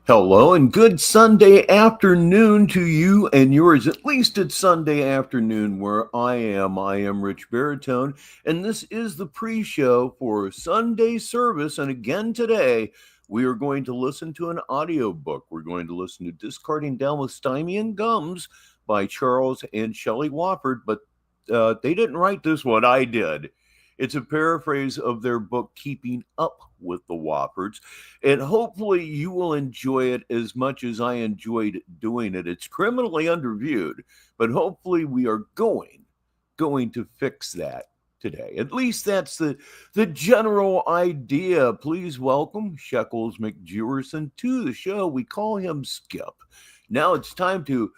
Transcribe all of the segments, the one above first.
Hello and good Sunday afternoon to you and yours. At least it's Sunday afternoon where I am. I am Rich Baritone, and this is the pre-show for Sunday service. And again today, we are going to listen to an audiobook. We're going to listen to Discarding Down with Stymie and Gums by Charles and Shelley Wofford, but they didn't write this one. I did. It's a paraphrase of their book, Keeping Up with the Woffords, and hopefully you will enjoy it as much as I enjoyed doing it. It's criminally underviewed, but hopefully we are going to fix that today. At least that's the general idea. Please welcome Shekels McJewerson to the show. We call him Skip. Now it's time to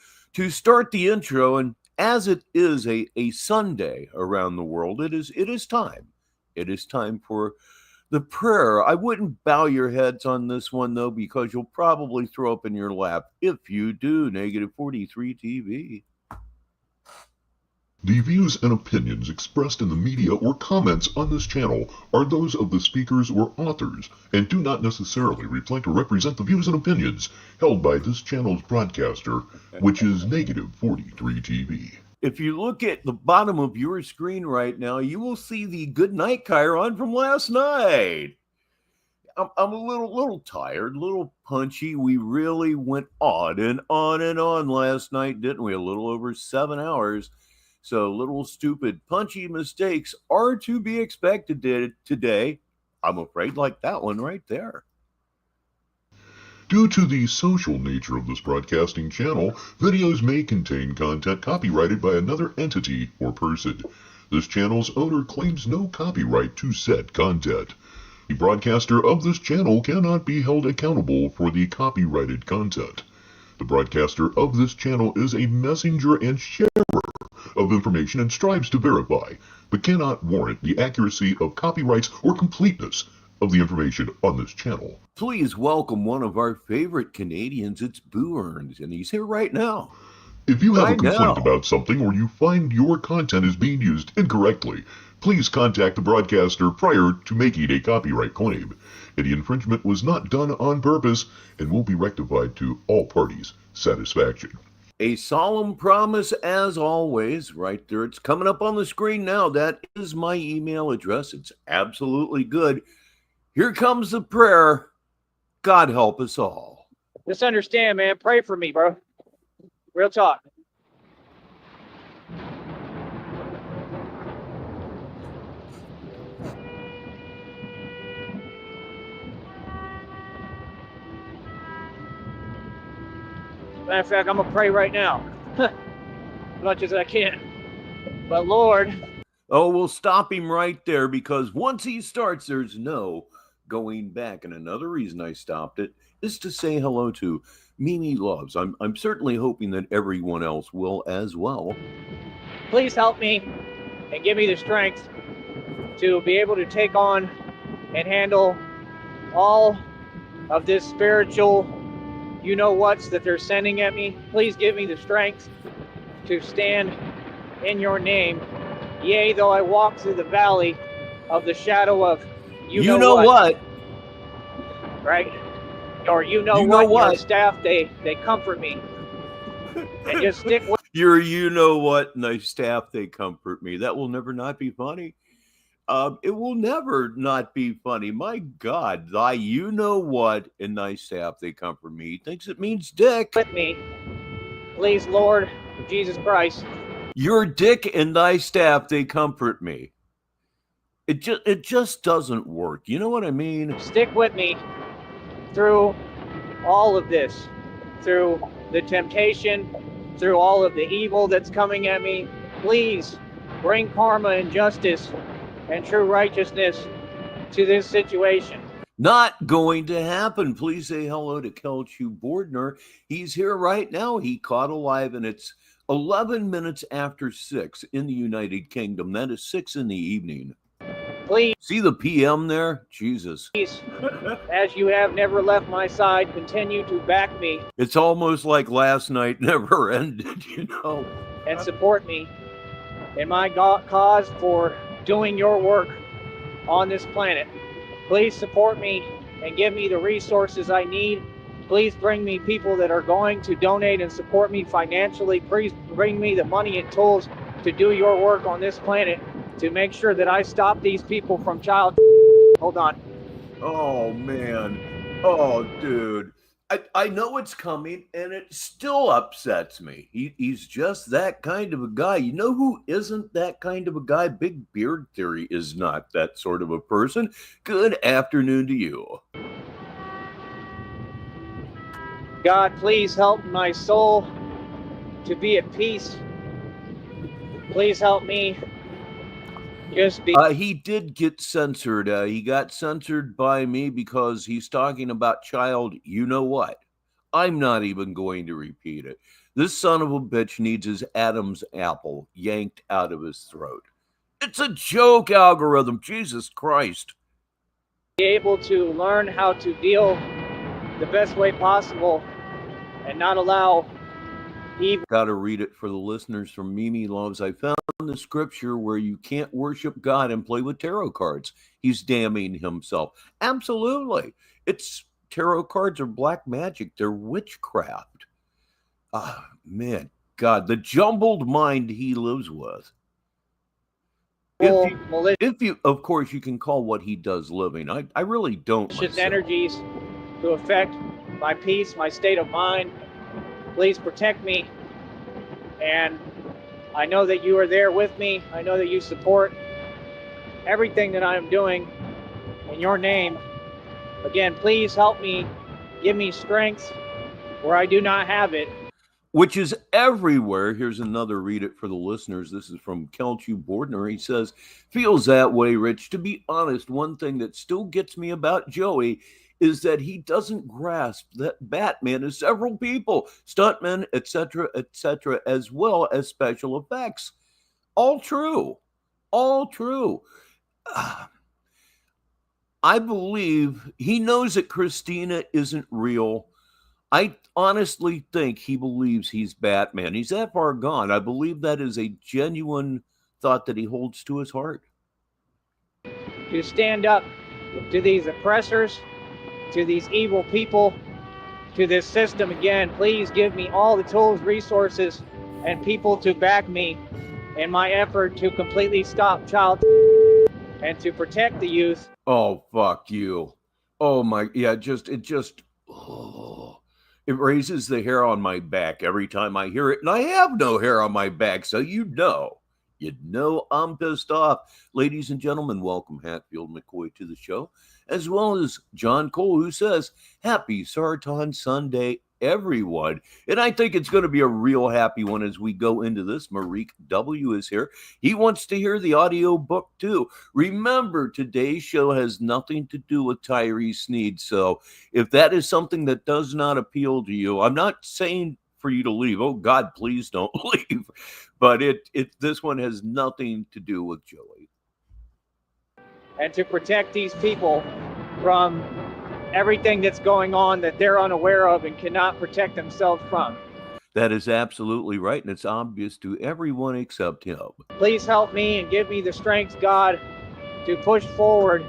start the intro, and as it is a Sunday around the world, it is time. It is time for the prayer. I wouldn't bow your heads on this one, though, because you'll probably throw up in your lap. If you do, negative 43 TV. The views and opinions expressed in the media or comments on this channel are those of the speakers or authors and do not necessarily reflect or represent the views and opinions held by this channel's broadcaster, which is negative 43 TV. If you look at the bottom of your screen right now, you will see the good night chyron from last night. I'm a little tired, a little punchy. We really went on and on and on last night, didn't we? A little over 7 hours. So little stupid punchy mistakes are to be expected today. I'm afraid, like that one right there. Due to the social nature of this broadcasting channel, videos may contain content copyrighted by another entity or person. This channel's owner claims no copyright to said content. The broadcaster of this channel cannot be held accountable for the copyrighted content. The broadcaster of this channel is a messenger and sharer of information and strives to verify, but cannot warrant the accuracy of copyrights or completeness of the information on this channel. Please welcome one of our favorite Canadians. It's Boo Earns, and he's here right now. If you have a complaint about something or you find your content is being used incorrectly, please contact the broadcaster prior to making a copyright claim. Any infringement was not done on purpose and will be rectified to all parties' satisfaction. A solemn promise, as always, right there. It's coming up on the screen now. That is my email address. It's absolutely good. Here comes the prayer. God help us all. Just understand, man. Pray for me, bro. Real talk. Matter of fact, I'm going to pray right now. As much as I can. But Lord. Oh, we'll stop him right there, because once he starts, there's no going back. And another reason I stopped it is to say hello to Mimi Loves. I'm certainly hoping that everyone else will as well. Please help me and give me the strength to be able to take on and handle all of this spiritual you-know-whats that they're sending at me. Please give me the strength to stand in your name. Yea, though I walk through the valley of the shadow of you know what. Right? Or you know what. Your staff, they comfort me. And just stick with your you know what and thy staff, they comfort me. That will never not be funny. It will never not be funny. My God, thy you know what and thy staff, they comfort me. He thinks it means dick. With me, please, Lord Jesus Christ. Your dick and thy staff, they comfort me. It just doesn't work. You know what I mean? Stick with me through all of this, through the temptation, through all of the evil that's coming at me. Please bring karma and justice and true righteousness to this situation. Not going to happen. Please say hello to Kelchu Bordner. He's here right now. He caught alive, and it's 11 minutes after 6 in the United Kingdom. That is 6 in the evening. Please. See the PM there? Jesus. Please, as you have never left my side, continue to back me. It's almost like last night never ended, you know. And support me in my cause for doing your work on this planet. Please support me and give me the resources I need. Please bring me people that are going to donate and support me financially. Please bring me the money and tools to do your work on this planet to make sure that I stop these people from child. Hold on. Oh, man. Oh, dude. I know it's coming, and it still upsets me. He's just that kind of a guy. You know who isn't that kind of a guy? Big Beard Theory is not that sort of a person. Good afternoon to you. God, please help my soul to be at peace. Please help me just be. He did get censored. He got censored by me because he's talking about child. You know what? I'm not even going to repeat it. This son of a bitch needs his Adam's apple yanked out of his throat. It's a joke, algorithm. Jesus Christ. Be able to learn how to deal the best way possible and not allow evil. Got to read it for the listeners from Mimi Loves. I found the scripture where you can't worship God and play with tarot cards. He's damning himself. Absolutely. It's tarot cards are black magic. They're witchcraft. Ah, man, God, the jumbled mind he lives with. If you, of course, you can call what he does living. I really don't. Malicious energies to affect my peace, my state of mind. Please protect me. And I know that you are there with me. I know that you support everything that I am doing in your name. Again, please help me. Give me strength where I do not have it. Which is everywhere. Here's another read it for the listeners. This is from Kelchu Bordner. He says, feels that way, Rich. To be honest, one thing that still gets me about Joey is that he doesn't grasp that Batman is several people, stuntmen, etc., as well as special effects. All true. All true. I believe he knows that Christina isn't real. I honestly think he believes he's Batman. He's that far gone. I believe that is a genuine thought that he holds to his heart. To stand up to these oppressors, to these evil people, to this system again, please give me all the tools, resources, and people to back me in my effort to completely stop child and to protect the youth. Oh, fuck you. Oh, my. Yeah, it raises the hair on my back every time I hear it. And I have no hair on my back, so you know I'm pissed off. Ladies and gentlemen, welcome Hatfield McCoy to the show, as well as John Cole, who says, happy Sarton Sunday, everyone. And I think it's going to be a real happy one as we go into this. Marique W. is here. He wants to hear the audiobook too. Remember, today's show has nothing to do with Tyree Sneed. So if that is something that does not appeal to you, I'm not saying for you to leave. Oh God, please don't leave. But this one has nothing to do with Joey. And to protect these people from everything that's going on that they're unaware of and cannot protect themselves from. That is absolutely right, and it's obvious to everyone except him. Please help me and give me the strength, God, to push forward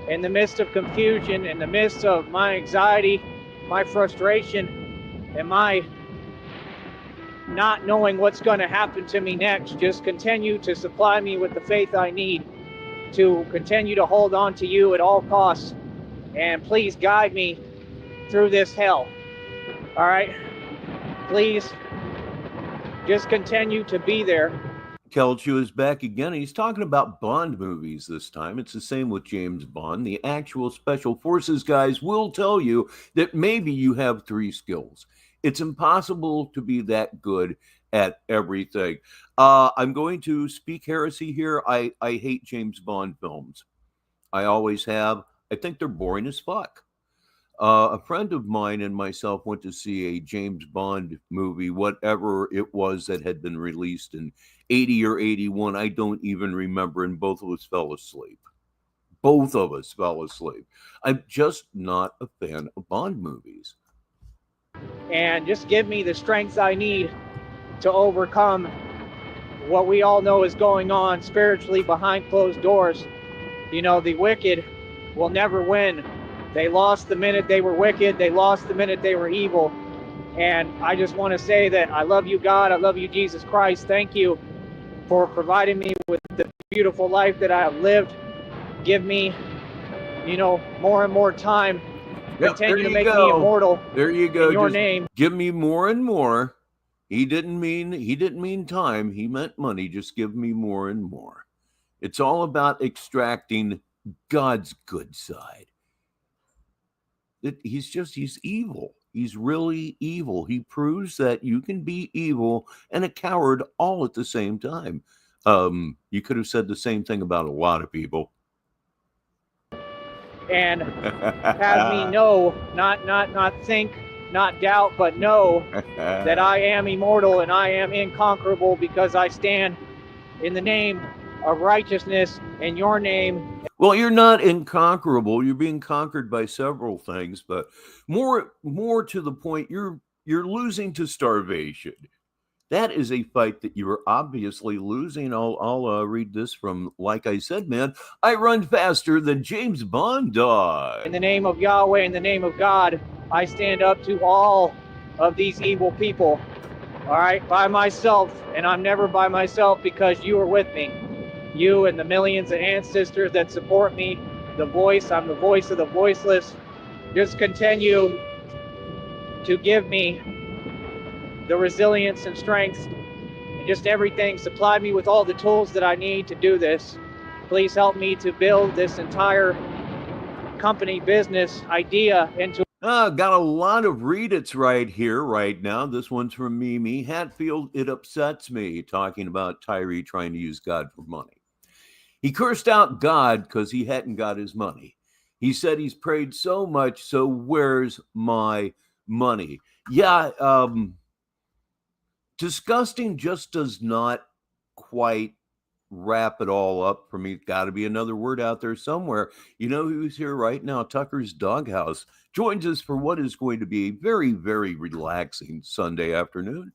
in the midst of confusion, in the midst of my anxiety, my frustration, and my not knowing what's going to happen to me next. Just continue to supply me with the faith I need to continue to hold on to you at all costs. And please guide me through this hell. All right? Please just continue to be there. Kelchu is back again. He's talking about Bond movies this time. It's the same with James Bond. The actual Special Forces guys will tell you that maybe you have 3 skills. It's impossible to be that good at everything. I'm going to speak heresy here. I hate James Bond films. I always have. I think they're boring as fuck. A friend of mine and myself went to see a James Bond movie, whatever it was that had been released in 80 or 81. I don't even remember, and both of us fell asleep. Both of us fell asleep. I'm just not a fan of Bond movies. And just give me the strength I need to overcome what we all know is going on spiritually behind closed doors. You know, the wicked will never win. They lost the minute they were wicked. They lost the minute they were evil. And I just want to say that I love you, God. I love you, Jesus Christ. Thank you for providing me with the beautiful life that I have lived. Give me, more and more time. Yep, Continue to make me go. immortal. There you go. In your Just name. give me more and more. He didn't mean time. He meant money. Just give me more and more. It's all about extracting God's good side. He's evil. He's really evil. He proves that you can be evil and a coward all at the same time. You could have said the same thing about a lot of people. And have me know, not think, not doubt, but know that I am immortal and I am inconquerable because I stand in the name of righteousness in your name. Well, you're not inconquerable. You're being conquered by several things, but more to the point, you're losing to starvation. That is a fight that you are obviously losing. I'll read this from, like I said, man, I run faster than James Bond does. In the name of Yahweh, in the name of God, I stand up to all of these evil people. All right, by myself, and I'm never by myself because you are with me. You and the millions of ancestors that support me, the voice, I'm the voice of the voiceless. Just continue to give me the resilience and strength and just everything. Supply me with all the tools that I need to do this. Please help me to build this entire company business idea into. Got a lot of read it's right here, right now. This one's from Mimi Hatfield. It upsets me, talking about Tyree trying to use God for money. He cursed out God because he hadn't got his money. He said he's prayed so much, so where's my money? Yeah, disgusting just does not quite wrap it all up for me. Got to be another word out there somewhere. You know who's here right now? Tucker's Doghouse joins us for what is going to be a very, very relaxing Sunday afternoon.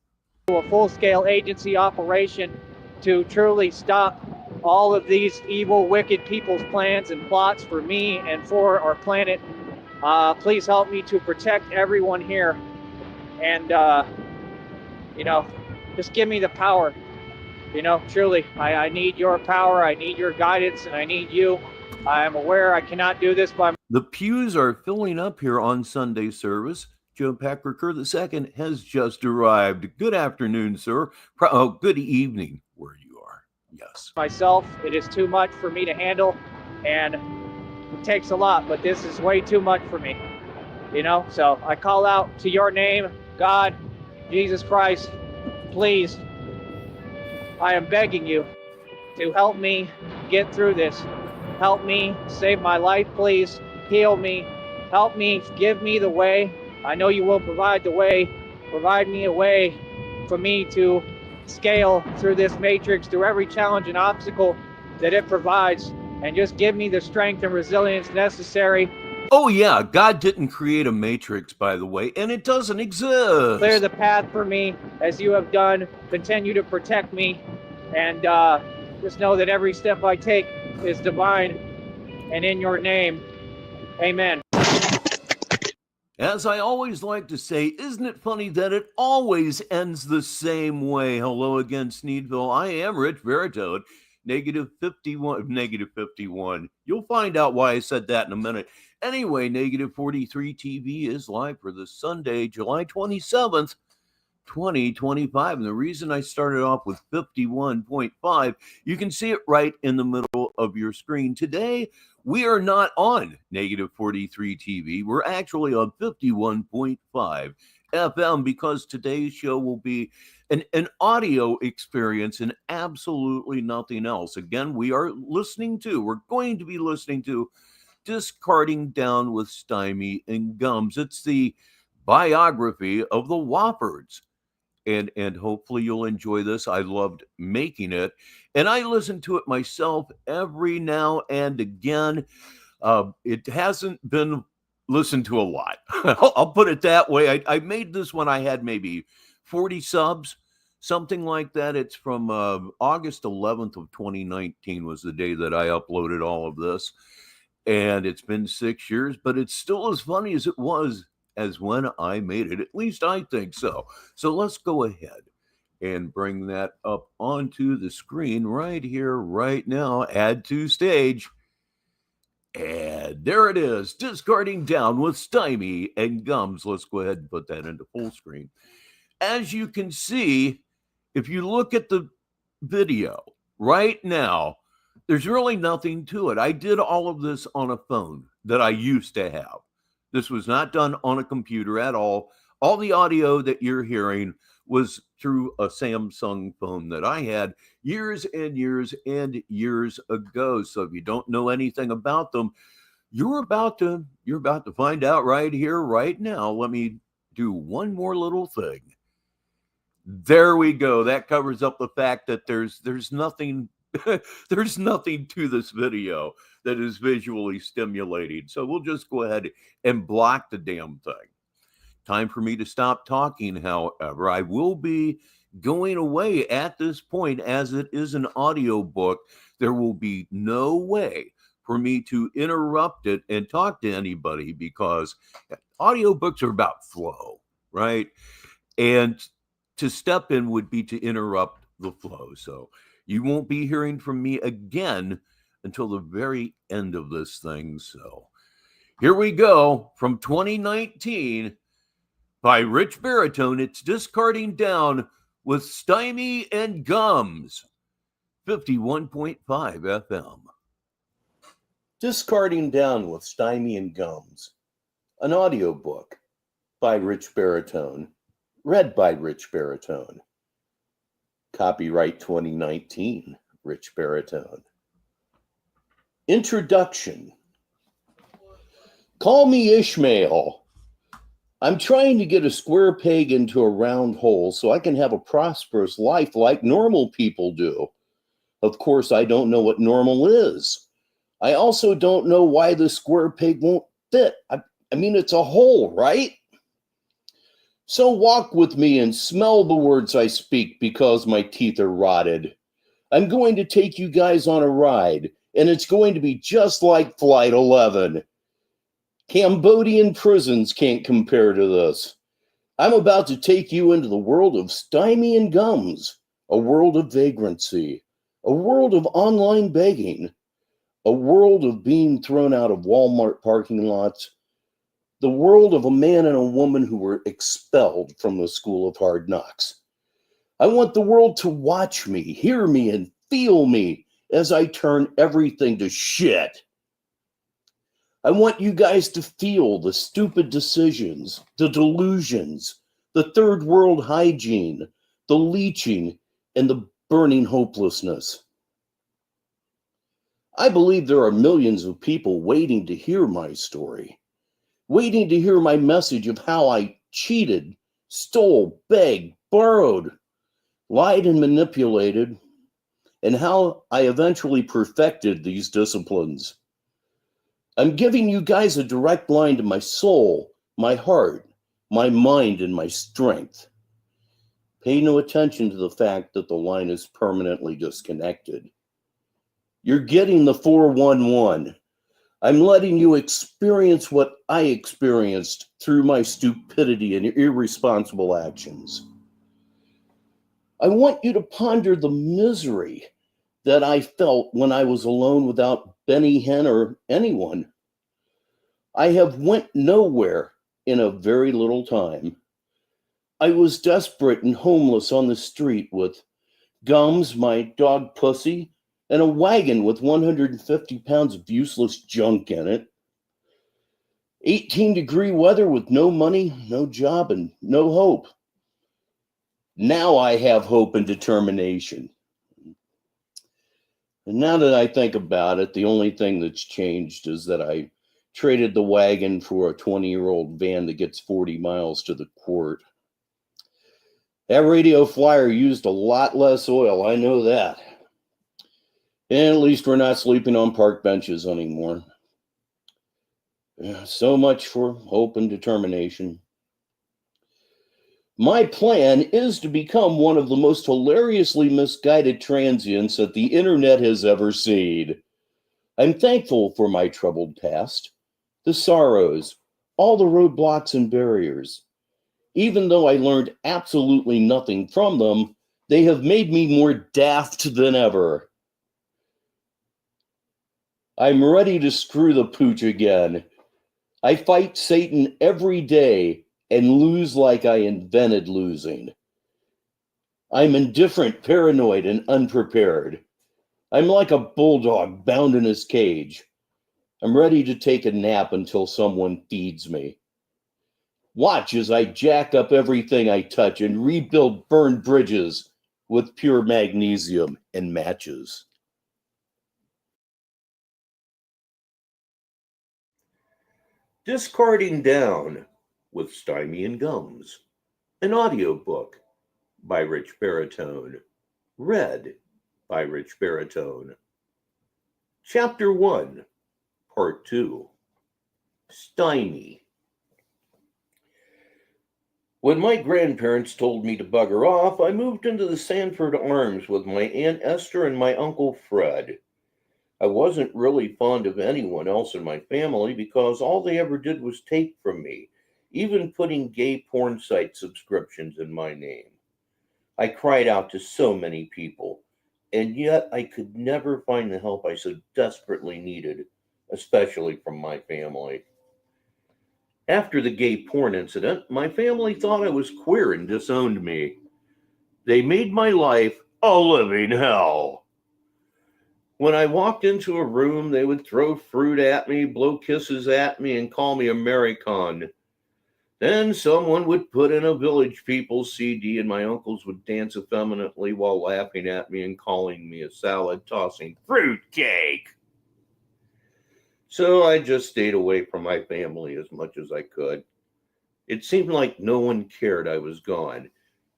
A full-scale agency operation to truly stop all of these evil, wicked people's plans and plots for me and for our planet. Please help me to protect everyone here. And, just give me the power. Truly, I need your power. I need your guidance, and I need you. I am aware I cannot do this by. The pews are filling up here on Sunday service. Joe Packer II has just arrived. Good afternoon, sir. Good evening, where you are. Yes. Myself, it is too much for me to handle, and it takes a lot, but this is way too much for me. So I call out to your name, God, Jesus Christ, please. I am begging you to help me get through this. Help me save my life, please. Heal me. Help me. Give me the way. I know you will provide the way. Provide me a way for me to scale through this matrix, through every challenge and obstacle that it provides, and just give me the strength and resilience necessary. Oh, yeah. God didn't create a matrix, by the way, and it doesn't exist. Clear the path for me as you have done. Continue to protect me, and just know that every step I take is divine, and in your name, amen. As I always like to say, isn't it funny that it always ends the same way? Hello again, Sneedville. I am Rich Baritone. -51. You'll find out why I said that in a minute. Anyway, -43TV is live for the Sunday, July 27th, 2025. And the reason I started off with 51.5, you can see it right in the middle of your screen. Today, we are not on -43 TV. We're actually on 51.5 FM because today's show will be an audio experience and absolutely nothing else. Again, we're going to be listening to Discarding Down with Stymie and Gums. It's the biography of the Whoppers. And hopefully you'll enjoy this. I loved making it, and I listen to it myself every now and again. It hasn't been listened to a lot. I'll put it that way. I made this when I had maybe 40 subs, something like that. It's from August 11th of 2019 was the day that I uploaded all of this. And it's been 6 years, but it's still as funny as it was as when I made it. At least I think so. So let's go ahead and bring that up onto the screen right here, right now. Add to stage. And there it is, discarding down with Stymie and Gums. Let's go ahead and put that into full screen. As you can see, if you look at the video right now, there's really nothing to it. I did all of this on a phone that I used to have. This was not done on a computer at all. All the audio that you're hearing was through a Samsung phone that I had years and years and years ago. So if you don't know anything about them, you're about to find out right here, right now. Let me do one more little thing. There we go. That covers up the fact that there's nothing there's nothing to this video that is visually stimulating. So we'll just go ahead and block the damn thing. Time for me to stop talking, however. I will be going away at this point, as it is an audiobook. There will be no way for me to interrupt it and talk to anybody, because audiobooks are about flow, right? And to step in would be to interrupt the flow. So you won't be hearing from me again until the very end of this thing. So here we go, from 2019 by Rich Baritone. It's Discarding Down with Stymie and Gums, 51.5 FM. Discarding Down with Stymie and Gums, an audiobook by Rich Baritone, read by Rich Baritone. Copyright 2019, Rich Baritone. Introduction. Call me Ishmael. I'm trying to get a square peg into a round hole so I can have a prosperous life like normal people do. Of course, I don't know what normal is. I also don't know why the square peg won't fit. I mean, it's a hole, right? So walk with me and smell the words I speak, because my teeth are rotted. I'm going to take you guys on a ride, and it's going to be just like Flight 11. Cambodian prisons can't compare to this. I'm about to take you into the world of Stymie and Gums, a world of vagrancy, a world of online begging, a world of being thrown out of Walmart parking lots, the world of a man and a woman who were expelled from the School of Hard Knocks. I want the world to watch me, hear me, and feel me as I turn everything to shit. I want you guys to feel the stupid decisions, the delusions, the third world hygiene, the leeching, and the burning hopelessness. I believe there are millions of people waiting to hear my story, waiting to hear my message of how I cheated, stole, begged, borrowed, lied, and manipulated, and how I eventually perfected these disciplines. I'm giving you guys a direct line to my soul, my heart, my mind, and my strength. Pay no attention to the fact that the line is permanently disconnected. You're getting the 411. I'm letting you experience what I experienced through my stupidity and irresponsible actions. I want you to ponder the misery that I felt when I was alone without Benny Hinn or anyone. I have went nowhere in a very little time. I was desperate and homeless on the street with Gums, my dog Pussy, and a wagon with 150 pounds of useless junk in it. 18-degree weather with no money, no job, and no hope. Now I have hope and determination. And now that I think about it, the only thing that's changed is that I traded the wagon for a 20-year-old van that gets 40 miles to the court. That radio flyer used a lot less oil, I know that. And at least we're not sleeping on park benches anymore. So much for hope and determination. My plan is to become one of the most hilariously misguided transients that the internet has ever seen. I'm thankful for my troubled past, the sorrows, all the roadblocks and barriers. Even though I learned absolutely nothing from them, they have made me more daft than ever. I'm ready to screw the pooch again. I fight Satan every day and lose like I invented losing. I'm indifferent, paranoid, and unprepared. I'm like a bulldog bound in his cage. I'm ready to take a nap until someone feeds me. Watch as I jack up everything I touch and rebuild burned bridges with pure magnesium and matches. Discarding Down with Stymie and Gums, an audiobook by Rich Baritone, read by Rich Baritone. Chapter 1, Part 2, Stymie. When my grandparents told me to bugger off, I moved into the Sanford Arms with my Aunt Esther and my Uncle Fred. I wasn't really fond of anyone else in my family because all they ever did was take from me, even putting gay porn site subscriptions in my name. I cried out to so many people, and yet I could never find the help I so desperately needed, especially from my family. After the gay porn incident, my family thought I was queer and disowned me. They made my life a living hell. When I walked into a room, they would throw fruit at me, blow kisses at me, and call me American. Then someone would put in a Village People CD, and my uncles would dance effeminately while laughing at me and calling me a salad-tossing fruitcake. So I just stayed away from my family as much as I could. It seemed like no one cared I was gone,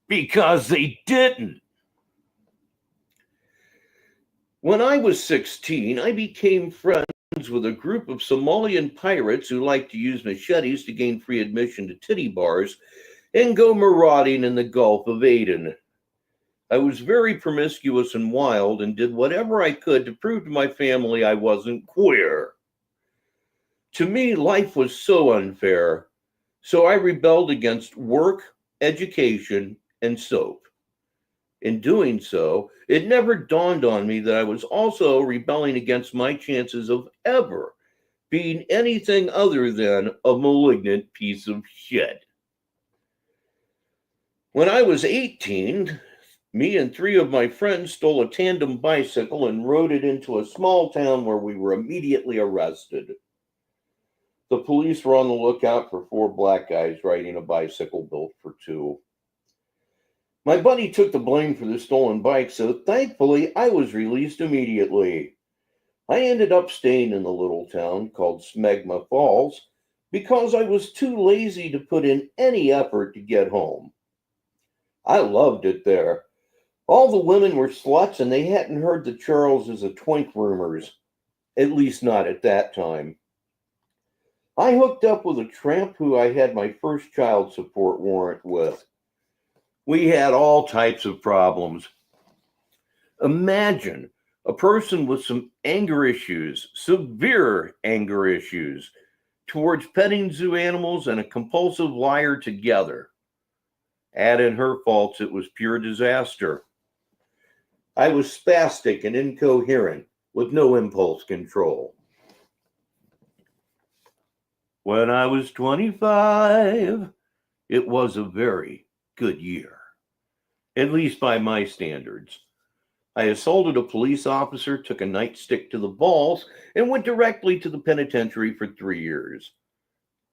because they didn't. When I was 16, I became friends with a group of Somalian pirates who liked to use machetes to gain free admission to titty bars and go marauding in the Gulf of Aden. I was very promiscuous and wild and did whatever I could to prove to my family I wasn't queer. To me, life was so unfair, so I rebelled against work, education, and soap. In doing so, it never dawned on me that I was also rebelling against my chances of ever being anything other than a malignant piece of shit. When I was 18, me and 3 of my friends stole a tandem bicycle and rode it into a small town where we were immediately arrested. The police were on the lookout for 4 black guys riding a bicycle built for 2. My buddy took the blame for the stolen bike, so thankfully I was released immediately. I ended up staying in the little town called Smegma Falls because I was too lazy to put in any effort to get home. I loved it there. All the women were sluts and they hadn't heard the Charles' a twink rumors, at least not at that time. I hooked up with a tramp who I had my first child support warrant with. We had all types of problems. Imagine a person with some anger issues, severe anger issues, towards petting zoo animals and a compulsive liar together. Add in her faults, it was pure disaster. I was spastic and incoherent with no impulse control. When I was 25, it was a very good year, at least by my standards. I assaulted a police officer, took a nightstick to the balls, and went directly to the penitentiary for 3 years.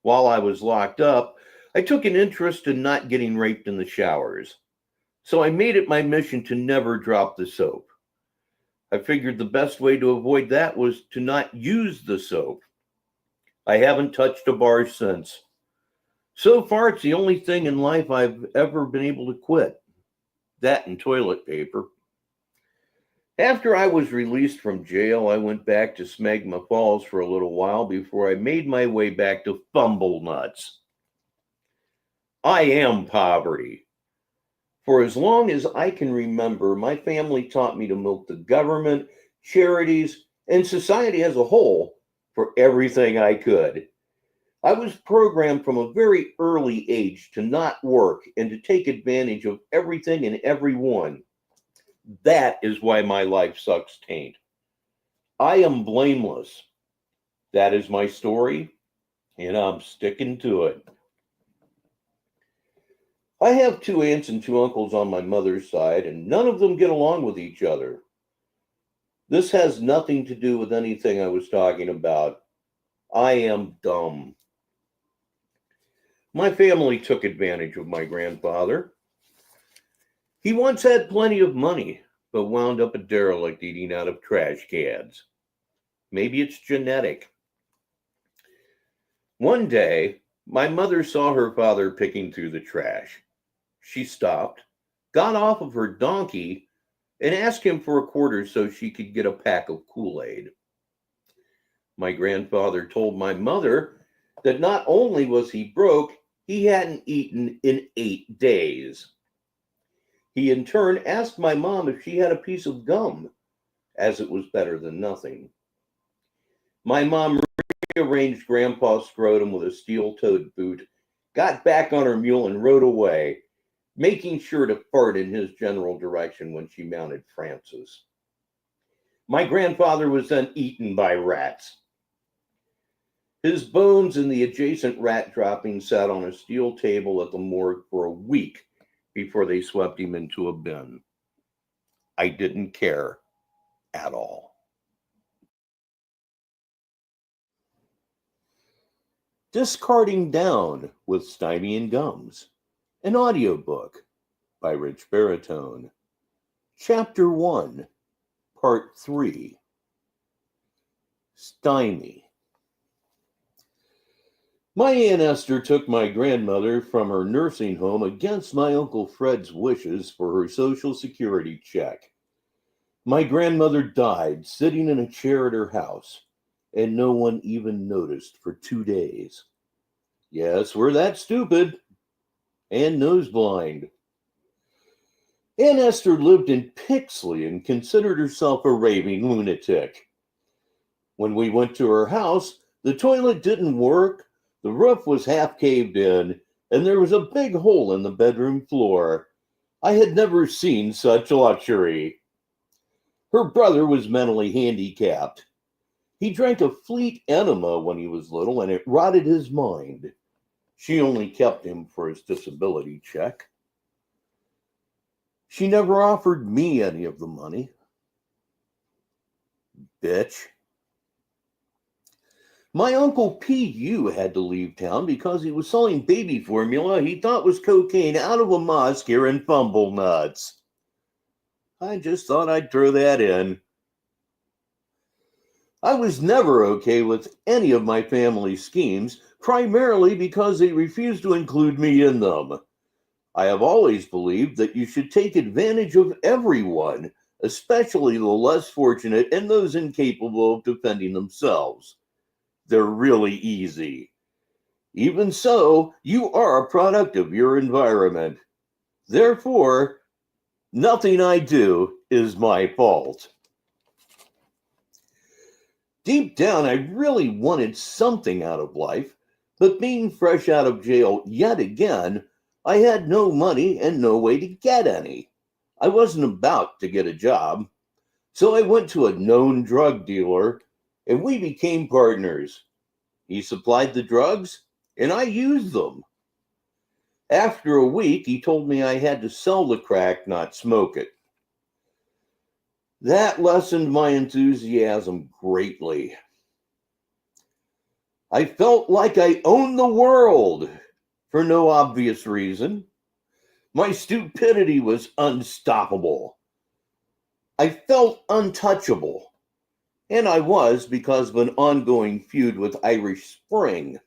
While I was locked up, I took an interest in not getting raped in the showers. So I made it my mission to never drop the soap. I figured the best way to avoid that was to not use the soap. I haven't touched a bar since. So far, it's the only thing in life I've ever been able to quit. That and toilet paper. After I was released from jail, I went back to Smegma Falls for a little while before I made my way back to Fumble Nuts. I am poverty. For as long as I can remember, my family taught me to milk the government, charities, and society as a whole for everything I could. I was programmed from a very early age to not work and to take advantage of everything and everyone. That is why my life sucks taint. I am blameless. That is my story, and I'm sticking to it. I have 2 aunts and 2 uncles on my mother's side, and none of them get along with each other. This has nothing to do with anything I was talking about. I am dumb. My family took advantage of my grandfather. He once had plenty of money, but wound up a derelict eating out of trash cans. Maybe it's genetic. One day, my mother saw her father picking through the trash. She stopped, got off of her donkey, and asked him for a quarter so she could get a pack of Kool-Aid. My grandfather told my mother that not only was he broke, he hadn't eaten in 8 days. He in turn asked my mom if she had a piece of gum, as it was better than nothing. My mom rearranged Grandpa's scrotum with a steel-toed boot, got back on her mule and rode away, making sure to fart in his general direction when she mounted Francis. My grandfather was then eaten by rats. His bones and the adjacent rat droppings sat on a steel table at the morgue for a week before they swept him into a bin. I didn't care at all. Discarding Down with Stymie and Gums, an audiobook by Richbartone. Chapter 1, Part 3. Stymie. My Aunt Esther took my grandmother from her nursing home against my Uncle Fred's wishes for her Social Security check. My grandmother died sitting in a chair at her house, and no one even noticed for 2 days. Yes, we're that stupid and nose blind. Aunt Esther lived in Pixley and considered herself a raving lunatic. When we went to her house, the toilet didn't work, the roof was half caved in, and there was a big hole in the bedroom floor. I had never seen such luxury. Her brother was mentally handicapped. He drank a fleet enema when he was little, and it rotted his mind. She only kept him for his disability check. She never offered me any of the money. Bitch. My Uncle P.U. had to leave town because he was selling baby formula he thought was cocaine out of a mosque here in Fumble Nuts. I just thought I'd throw that in. I was never okay with any of my family's schemes, primarily because they refused to include me in them. I have always believed that you should take advantage of everyone, especially the less fortunate and those incapable of defending themselves. They're really easy. Even so, you are a product of your environment. Therefore, nothing I do is my fault. Deep down, I really wanted something out of life, but being fresh out of jail yet again, I had no money and no way to get any. I wasn't about to get a job, so I went to a known drug dealer, and we became partners. He supplied the drugs, and I used them. After a week, he told me I had to sell the crack, not smoke it. That lessened my enthusiasm greatly. I felt like I owned the world, for no obvious reason. My stupidity was unstoppable. I felt untouchable, and I was because of an ongoing feud with Irish Spring.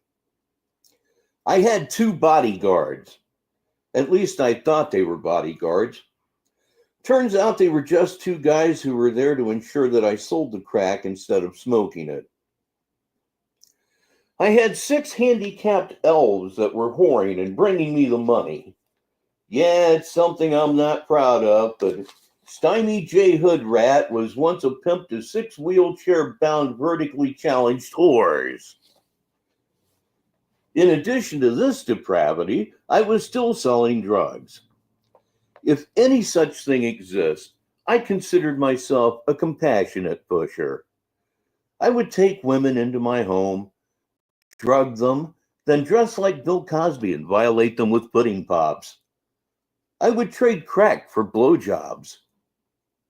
I had 2 bodyguards. At least I thought they were bodyguards. Turns out they were just 2 guys who were there to ensure that I sold the crack instead of smoking it. I had 6 handicapped elves that were whoring and bringing me the money. Yeah, it's something I'm not proud of, but Stymie J. Hood Rat was once a pimp to 6 wheelchair-bound vertically challenged whores. In addition to this depravity, I was still selling drugs. If any such thing exists, I considered myself a compassionate pusher. I would take women into my home, drug them, then dress like Bill Cosby and violate them with pudding pops. I would trade crack for blowjobs.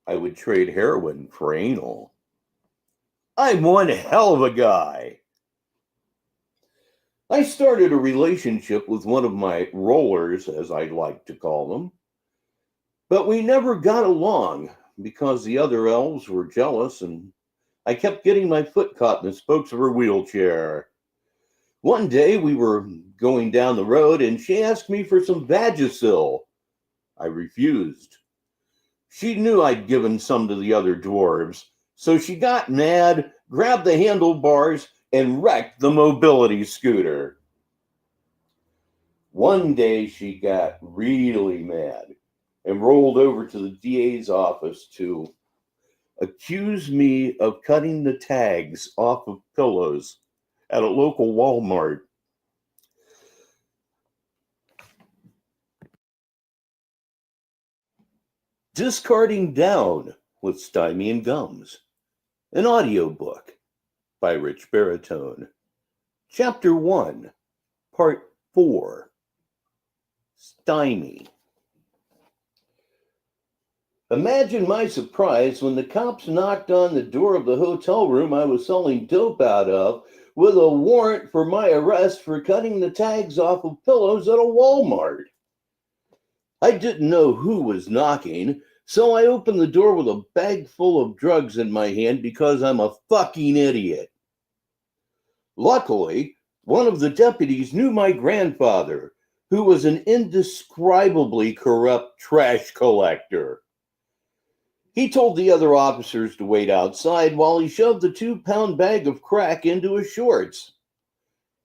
I would trade heroin for anal. I'm one hell of a guy. I started a relationship with one of my rollers, as I like to call them, but we never got along because the other elves were jealous and I kept getting my foot caught in the spokes of her wheelchair. One day we were going down the road and she asked me for some Vagisil. I refused. She knew I'd given some to the other dwarves, so she got mad, grabbed the handlebars, and wrecked the mobility scooter. One day she got really mad and rolled over to the DA's office to accuse me of cutting the tags off of pillows at a local Walmart. Discarding Down with Stymie and Gums, an audiobook by Rich Baritone. Chapter 1, Part 4, Stymie. Imagine my surprise when the cops knocked on the door of the hotel room I was selling dope out of with a warrant for my arrest for cutting the tags off of pillows at a Walmart. I didn't know who was knocking, so I opened the door with a bag full of drugs in my hand because I'm a fucking idiot. Luckily, one of the deputies knew my grandfather, who was an indescribably corrupt trash collector. He told the other officers to wait outside while he shoved the 2-pound bag of crack into his shorts.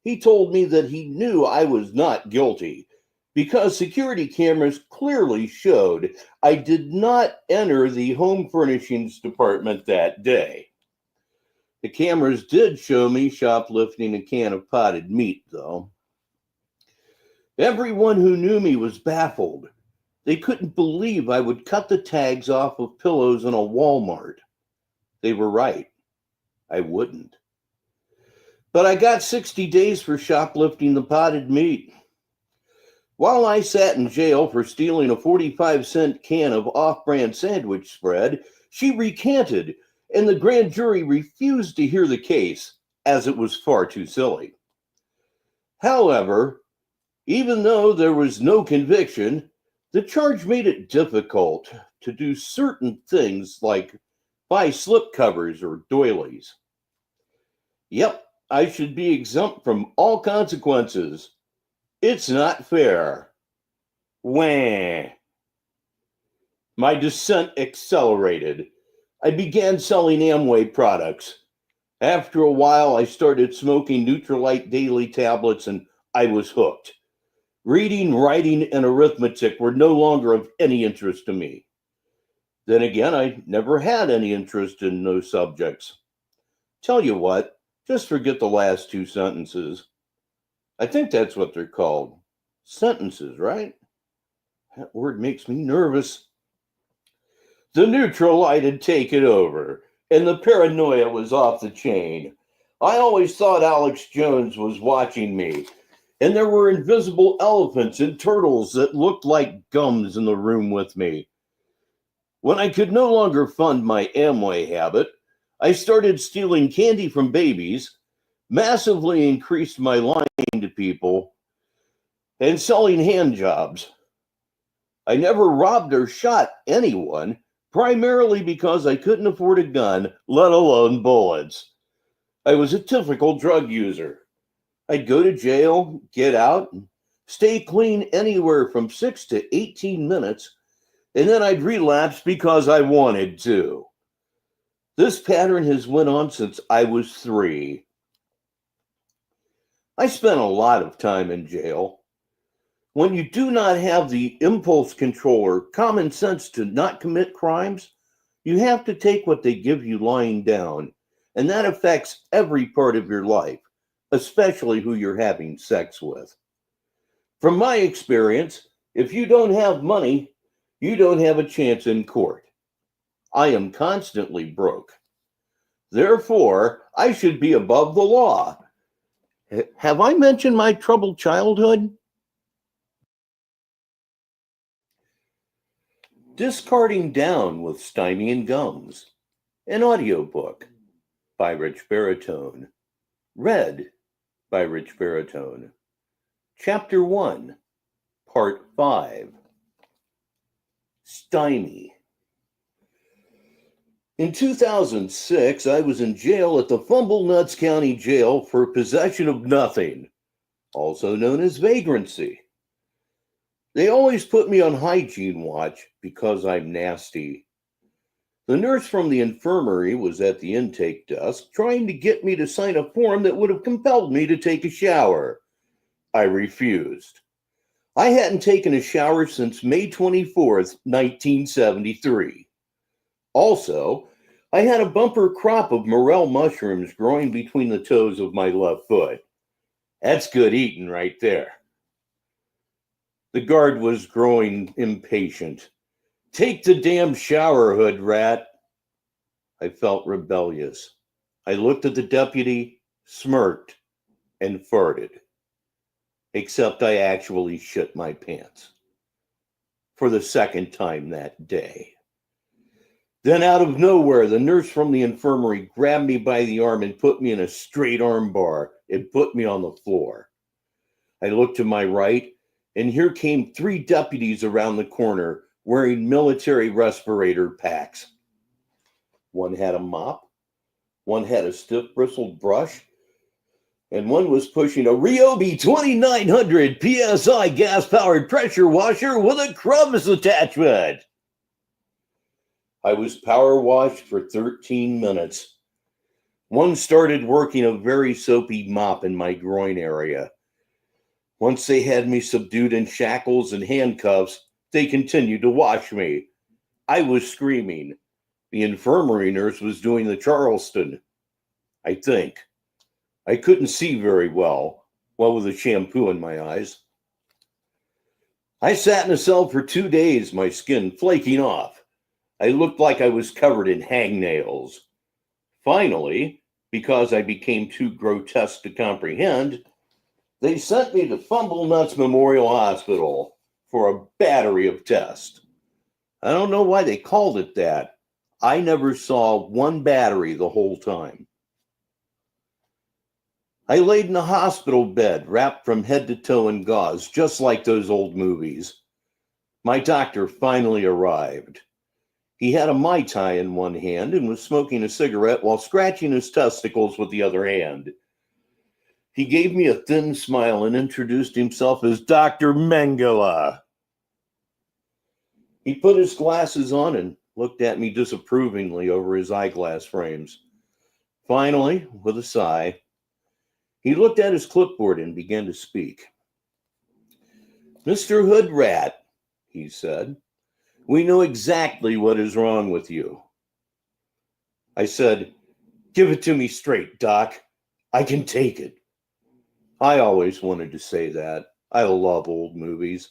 He told me that he knew I was not guilty because security cameras clearly showed I did not enter the home furnishings department that day. The cameras did show me shoplifting a can of potted meat, though. Everyone who knew me was baffled. They couldn't believe I would cut the tags off of pillows in a Walmart. They were right. I wouldn't. But I got 60 days for shoplifting the potted meat. While I sat in jail for stealing a 45-cent can of off-brand sandwich spread, she recanted, and the grand jury refused to hear the case, as it was far too silly. However, even though there was no conviction, the charge made it difficult to do certain things like buy slipcovers or doilies. Yep, I should be exempt from all consequences. It's not fair. Wah. My descent accelerated. I began selling Amway products. After a while, I started smoking Nutrilite daily tablets and I was hooked. Reading, writing, and arithmetic were no longer of any interest to me. Then again, I never had any interest in those subjects. Tell you what, just forget the last 2 sentences. I think that's what they're called. Sentences, right? That word makes me nervous. The Nutrilite had taken over, and the paranoia was off the chain. I always thought Alex Jones was watching me, and there were invisible elephants and turtles that looked like gums in the room with me. When I could no longer fund my Amway habit, I started stealing candy from babies, massively increased my lying to people, and selling hand jobs. I never robbed or shot anyone, primarily because I couldn't afford a gun, let alone bullets. I was a typical drug user. I'd go to jail, get out, and stay clean anywhere from 6 to 18 minutes, and then I'd relapse because I wanted to. This pattern has went on since I was 3. I spent a lot of time in jail. When you do not have the impulse control or common sense to not commit crimes, you have to take what they give you lying down, and that affects every part of your life, especially who you're having sex with. From my experience, if you don't have money, you don't have a chance in court. I am constantly broke. Therefore, I should be above the law. Have I mentioned my troubled childhood? Discarding Down with Stymie and Gums, an audiobook by Rich Baritone, read by Rich Baritone. Chapter 1, Part 5. Stymie. In 2006, I was in jail at the Fumblenuts County Jail for possession of nothing, also known as vagrancy. They always put me on hygiene watch because I'm nasty. The nurse from the infirmary was at the intake desk trying to get me to sign a form that would have compelled me to take a shower. I refused. I hadn't taken a shower since May 24th, 1973. Also, I had a bumper crop of morel mushrooms growing between the toes of my left foot. That's good eating right there. The guard was growing impatient. Take the damn shower, hood rat. I felt rebellious. I looked at the deputy, smirked, and farted. Except I actually shit my pants. For the second time that day. Then out of nowhere, the nurse from the infirmary grabbed me by the arm and put me in a straight arm bar and put me on the floor. I looked to my right, and here came 3 deputies around the corner wearing military respirator packs. One had a mop, one had a stiff bristled brush, and one was pushing a Ryobi 2900 PSI gas-powered pressure washer with a crumbs attachment. I was power washed for 13 minutes. One started working a very soapy mop in my groin area. Once they had me subdued in shackles and handcuffs, they continued to wash me. I was screaming. The infirmary nurse was doing the Charleston, I think. I couldn't see very well, what with the shampoo in my eyes. I sat in a cell for 2 days, my skin flaking off. I looked like I was covered in hangnails. Finally, because I became too grotesque to comprehend, they sent me to Fumblenuts Memorial Hospital for a battery of tests. I don't know why they called it that. I never saw one battery the whole time. I laid in a hospital bed, wrapped from head to toe in gauze, just like those old movies. My doctor finally arrived. He had a Mai Tai in one hand and was smoking a cigarette while scratching his testicles with the other hand. He gave me a thin smile and introduced himself as Dr. Mengele. He put his glasses on and looked at me disapprovingly over his eyeglass frames. Finally, with a sigh, he looked at his clipboard and began to speak. Mr. Hoodrat, he said, we know exactly what is wrong with you. I said, give it to me straight, Doc. I can take it. I always wanted to say that. I love old movies.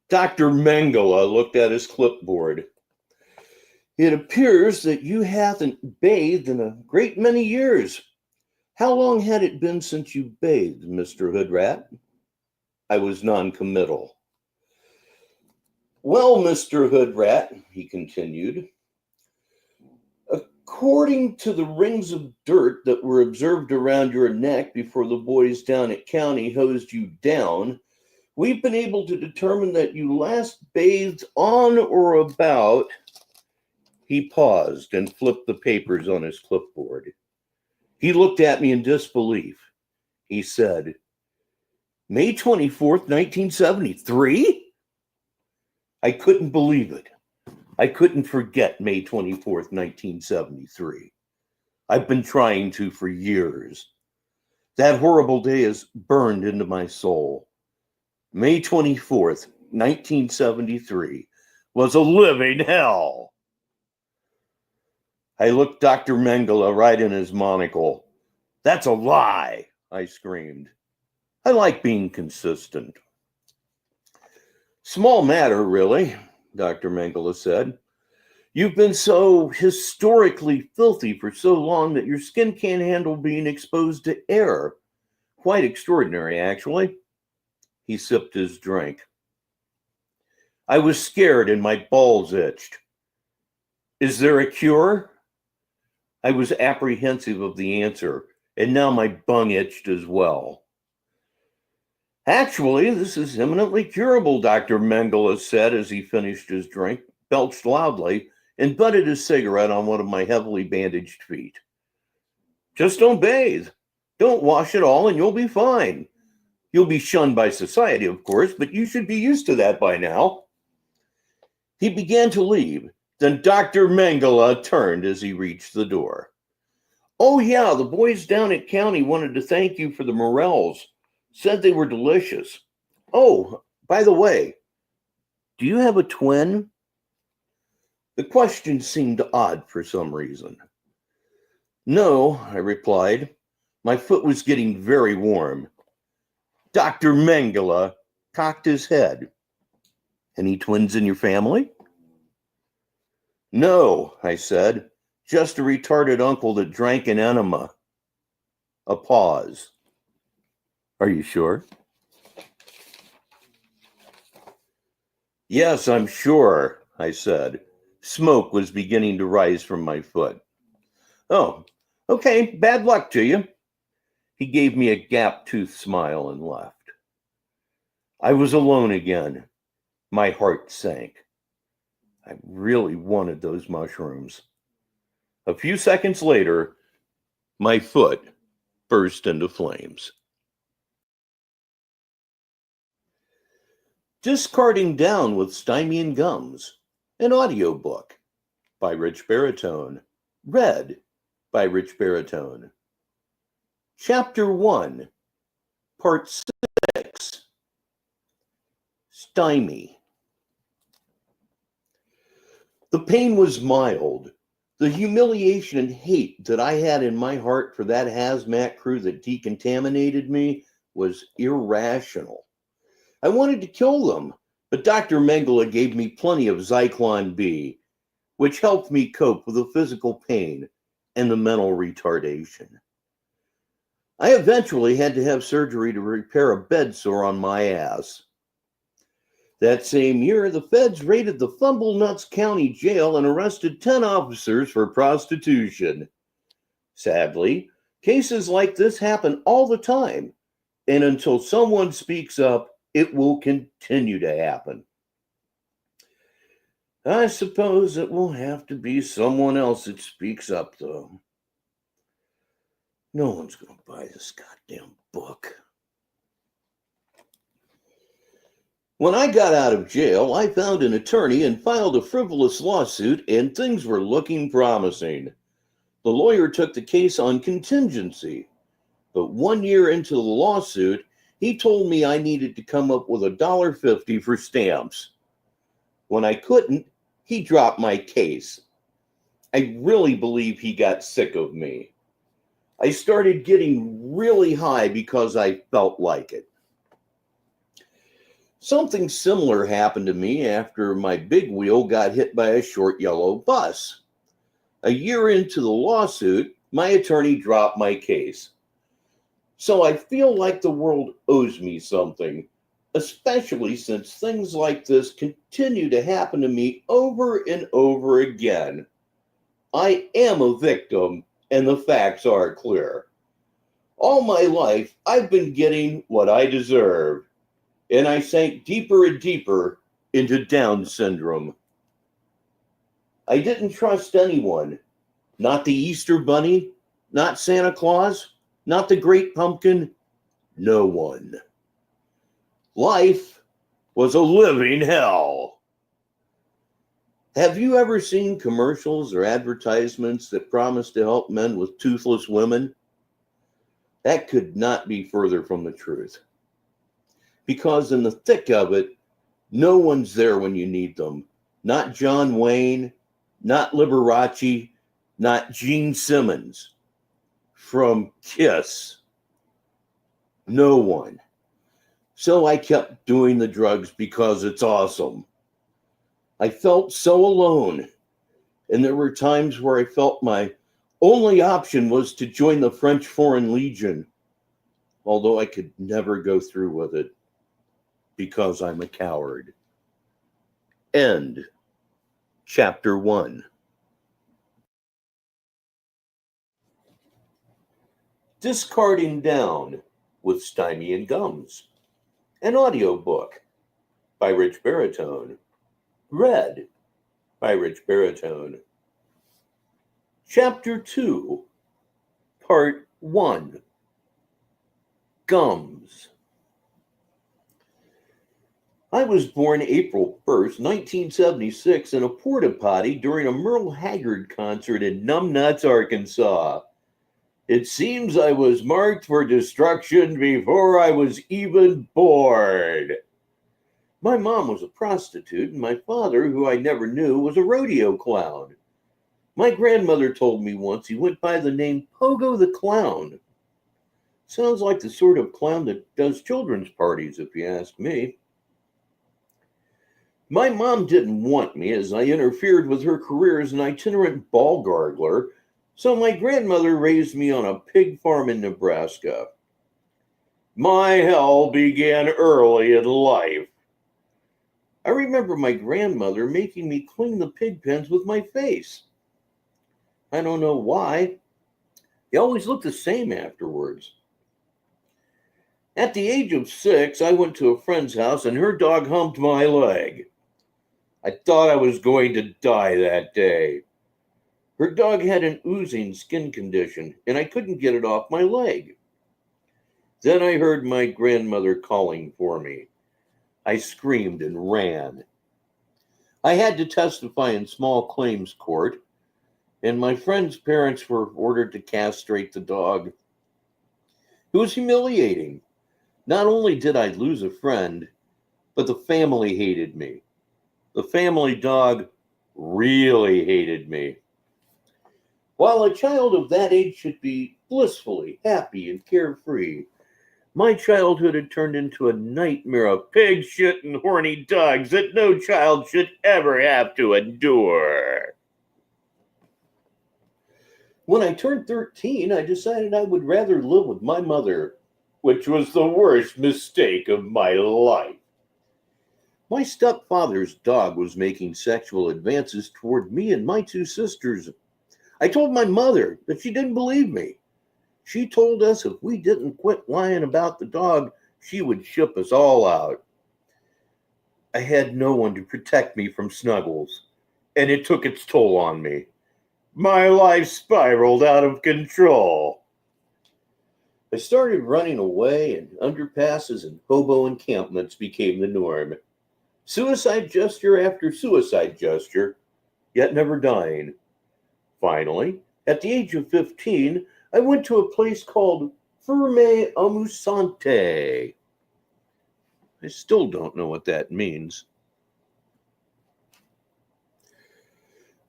Dr. Mengele looked at his clipboard. It appears that you haven't bathed in a great many years. How long had it been since you bathed, Mr. Hoodrat? I was non-committal. Well, Mr. Hoodrat, he continued, according to the rings of dirt that were observed around your neck before the boys down at County hosed you down, we've been able to determine that you last bathed on or about. He paused and flipped the papers on his clipboard. He looked at me in disbelief. He said, May 24th, 1973? I couldn't believe it. I couldn't forget May 24th, 1973. I've been trying to for years. That horrible day is burned into my soul. May 24th, 1973 was a living hell. I looked Dr. Mengele right in his monocle. That's a lie, I screamed. I like being consistent. Small matter, really, Dr. Mengele said. You've been so historically filthy for so long that your skin can't handle being exposed to air. Quite extraordinary, actually. He sipped his drink. I was scared and my balls itched. Is there a cure? I was apprehensive of the answer, and now my bung itched as well. Actually, this is eminently curable, Dr. Mengele said as he finished his drink, belched loudly, and butted his cigarette on one of my heavily bandaged feet. Just don't bathe. Don't wash at all, and you'll be fine. You'll be shunned by society, of course, but you should be used to that by now. He began to leave. Then Dr. Mengele turned as he reached the door. Oh, yeah, the boys down at County wanted to thank you for the morels. Said they were delicious. Oh, by the way, do you have a twin? The question seemed odd for some reason. No, I replied. My foot was getting very warm. Dr. Mengele cocked his head. Any twins in your family? No, I said. Just a retarded uncle that drank an enema. A pause. Are you sure? Yes, I'm sure, I said. Smoke was beginning to rise from my foot. Oh, okay, bad luck to you. He gave me a gap-toothed smile and left. I was alone again. My heart sank. I really wanted those mushrooms. A few seconds later, my foot burst into flames. Discarding Down with Stymie and Gums, an audiobook by Richbartone, read by Richbartone. Chapter 1, Part 6, Stymie. The pain was mild. The humiliation and hate that I had in my heart for that hazmat crew that decontaminated me was irrational. I wanted to kill them, but Dr. Mengele gave me plenty of Zyklon B, which helped me cope with the physical pain and the mental retardation. I eventually had to have surgery to repair a bed sore on my ass. That same year, the feds raided the Fumblenuts County Jail and arrested 10 officers for prostitution. Sadly, cases like this happen all the time, and until someone speaks up, it will continue to happen. I suppose it will have to be someone else that speaks up, though. No one's going to buy this goddamn book. When I got out of jail, I found an attorney and filed a frivolous lawsuit, and things were looking promising. The lawyer took the case on contingency, but 1 year into the lawsuit, he told me I needed to come up with $1.50 for stamps. When I couldn't, he dropped my case. I really believe he got sick of me. I started getting really high because I felt like it. Something similar happened to me after my big wheel got hit by a short yellow bus. A year into the lawsuit, my attorney dropped my case. So I feel like the world owes me something, especially since things like this continue to happen to me over and over again. I am a victim, and the facts are clear. All my life, I've been getting what I deserve, and I sank deeper and deeper into Down syndrome. I didn't trust anyone, not the Easter Bunny, not Santa Claus, not the Great Pumpkin, no one. Life was a living hell. Have you ever seen commercials or advertisements that promise to help men with toothless women? That could not be further from the truth. because in the thick of it, no one's there when you need them. Not John Wayne, not Liberace, not Gene Simmons. From Kiss. No one. So I kept doing the drugs because it's awesome. I felt so alone, and there were times where I felt my only option was to join the French Foreign Legion, although I could never go through with it because I'm a coward. End. Chapter 1. Discarding Down with Stymie and Gums. An audiobook by Rich Baritone. Read by Rich Baritone. Chapter 2, Part 1. Gums. I was born April 1st, 1976, in a porta potty during a Merle Haggard concert in Numbnuts, Arkansas. It seems I was marked for destruction before I was even born. My mom was a prostitute, and my father, who I never knew, was a rodeo clown. My grandmother told me once he went by the name Pogo the Clown. Sounds like the sort of clown that does children's parties, if you ask me. My mom didn't want me, as I interfered with her career as an itinerant ball gargler, so my grandmother raised me on a pig farm in Nebraska. My hell began early in life. I remember my grandmother making me clean the pig pens with my face. I don't know why. They always looked the same afterwards. At the age of 6, I went to a friend's house and her dog humped my leg. I thought I was going to die that day. Her dog had an oozing skin condition, and I couldn't get it off my leg. Then I heard my grandmother calling for me. I screamed and ran. I had to testify in small claims court, and my friend's parents were ordered to castrate the dog. It was humiliating. Not only did I lose a friend, but the family hated me. The family dog really hated me. While a child of that age should be blissfully happy and carefree, my childhood had turned into a nightmare of pig shit and horny dogs that no child should ever have to endure. When I turned 13, I decided I would rather live with my mother, which was the worst mistake of my life. My stepfather's dog was making sexual advances toward me and my 2 sisters. I told my mother, but she didn't believe me. She told us if we didn't quit lying about the dog, she would ship us all out. I had no one to protect me from Snuggles, and it took its toll on me. My life spiraled out of control. I started running away, and underpasses and hobo encampments became the norm. Suicide gesture after suicide gesture, yet never dying. Finally, at the age of 15, I went to a place called Ferme Amusante. I still don't know what that means.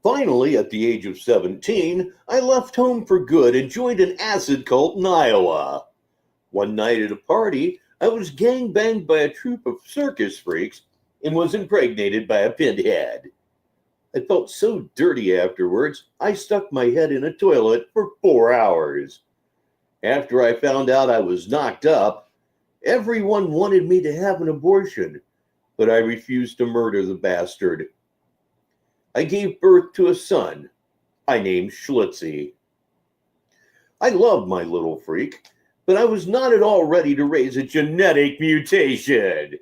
Finally, at the age of 17, I left home for good and joined an acid cult in Iowa. One night at a party, I was gangbanged by a troop of circus freaks and was impregnated by a pinhead. I felt so dirty afterwards, I stuck my head in a toilet for 4 hours. After I found out I was knocked up, everyone wanted me to have an abortion, but I refused to murder the bastard. I gave birth to a son I named Schlitzie. I loved my little freak, but I was not at all ready to raise a genetic mutation.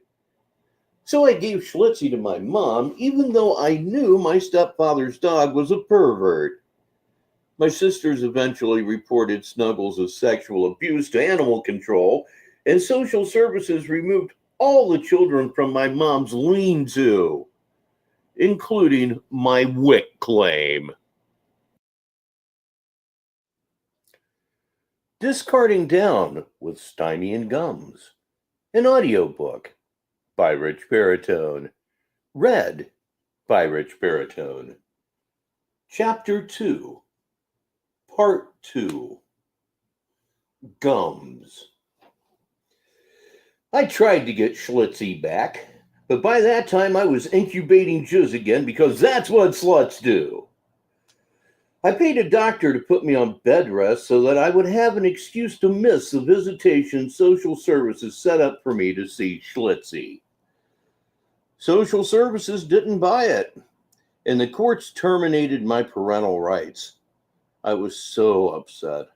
So I gave Schlitzie to my mom, even though I knew my stepfather's dog was a pervert. My sisters eventually reported Snuggles as sexual abuse to animal control, and social services removed all the children from my mom's lean-to, including my WIC claim. Discarding Down with Stymie and Gums. an audiobook by Rich Baritone, read by Rich Baritone. Chapter 2, Part 2, Gums. I tried to get Schlitzie back, but by that time I was incubating jizz again because that's what sluts do. I paid a doctor to put me on bed rest so that I would have an excuse to miss the visitation social services set up for me to see Schlitzie. Social services didn't buy it, and the courts terminated my parental rights. I was so upset.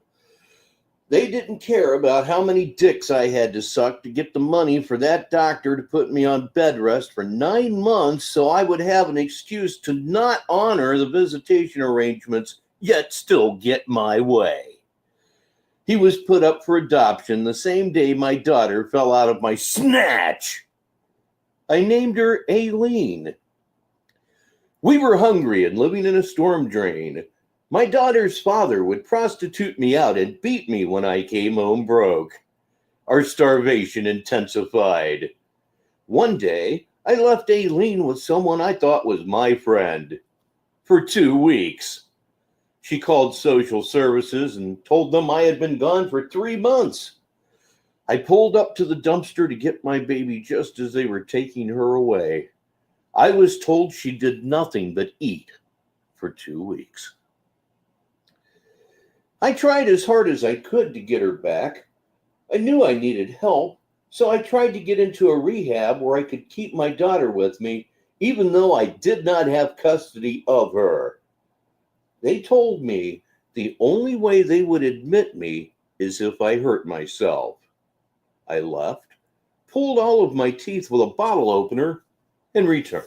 They didn't care about how many dicks I had to suck to get the money for that doctor to put me on bed rest for 9 months so I would have an excuse to not honor the visitation arrangements, yet still get my way. He was put up for adoption the same day my daughter fell out of my snatch. I named her Aileen. We were hungry and living in a storm drain. My daughter's father would prostitute me out and beat me when I came home broke. Our starvation intensified. One day, I left Aileen with someone I thought was my friend for 2 weeks. She called social services and told them I had been gone for 3 months. I pulled up to the dumpster to get my baby just as they were taking her away. I was told she did nothing but eat for 2 weeks. I tried as hard as I could to get her back. I knew I needed help, so I tried to get into a rehab where I could keep my daughter with me, even though I did not have custody of her. They told me the only way they would admit me is if I hurt myself. I left, pulled all of my teeth with a bottle opener, and returned.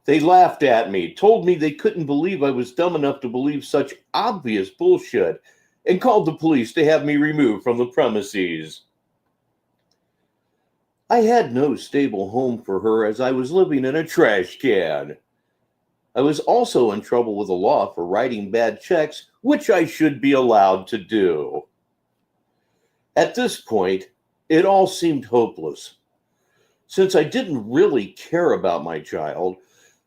They laughed at me, told me they couldn't believe I was dumb enough to believe such obvious bullshit, and called the police to have me removed from the premises. I had no stable home for her as I was living in a trash can. I was also in trouble with the law for writing bad checks, which I should be allowed to do. At this point, it all seemed hopeless. Since I didn't really care about my child,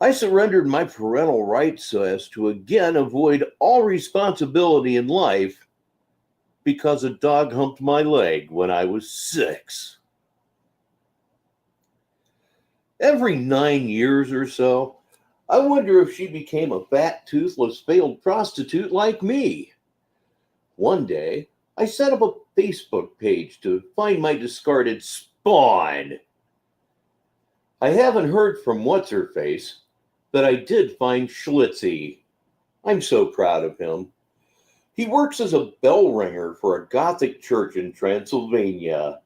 I surrendered my parental rights so as to again avoid all responsibility in life because a dog humped my leg when I was 6. Every 9 years or so, I wonder if she became a fat, toothless, failed prostitute like me. One day, I set up a Facebook page to find my discarded spawn. I haven't heard from What's-Her-Face, but I did find Schlitzie. I'm so proud of him. He works as a bell ringer for a Gothic church in Transylvania.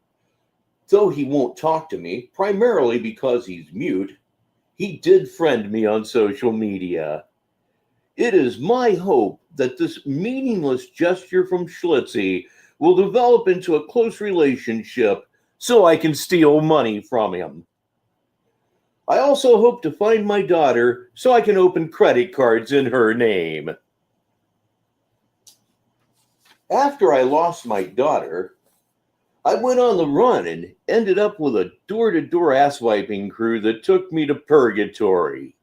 Though he won't talk to me, primarily because he's mute, he did friend me on social media. It is my hope that this meaningless gesture from Schlitzie will develop into a close relationship so I can steal money from him. I also hope to find my daughter so I can open credit cards in her name. After I lost my daughter, I went on the run and ended up with a door-to-door ass-wiping crew that took me to purgatory.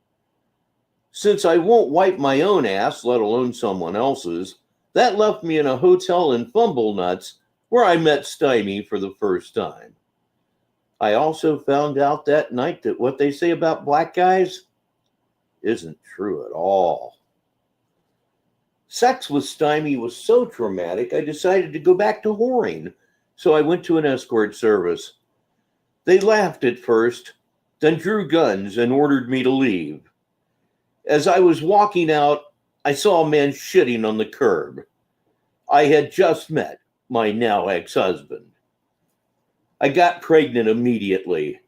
Since I won't wipe my own ass, let alone someone else's, that left me in a hotel in Fumblenuts where I met Stymie for the first time. I also found out that night that what they say about black guys isn't true at all. Sex with Stymie was so traumatic, I decided to go back to whoring, so I went to an escort service. They laughed at first, then drew guns and ordered me to leave. As I was walking out, I saw a man shitting on the curb. I had just met my now ex-husband. I got pregnant immediately.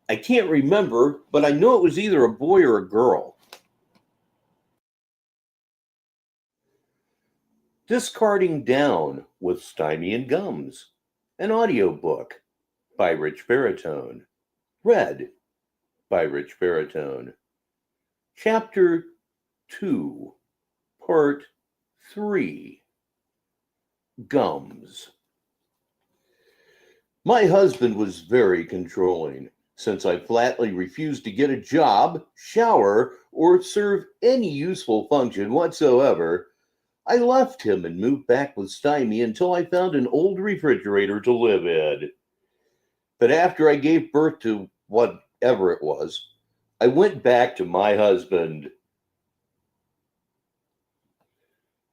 I can't remember, but I know it was either a boy or a girl. Discarding Down with Stymie and Gums, an audiobook by Rich Baritone, read by Rich Baritone. Chapter 2, Part 3, Gums. My husband was very controlling, since I flatly refused to get a job, shower, or serve any useful function whatsoever. I left him and moved back with Stymie until I found an old refrigerator to live in. But after I gave birth to whatever it was, I went back to my husband.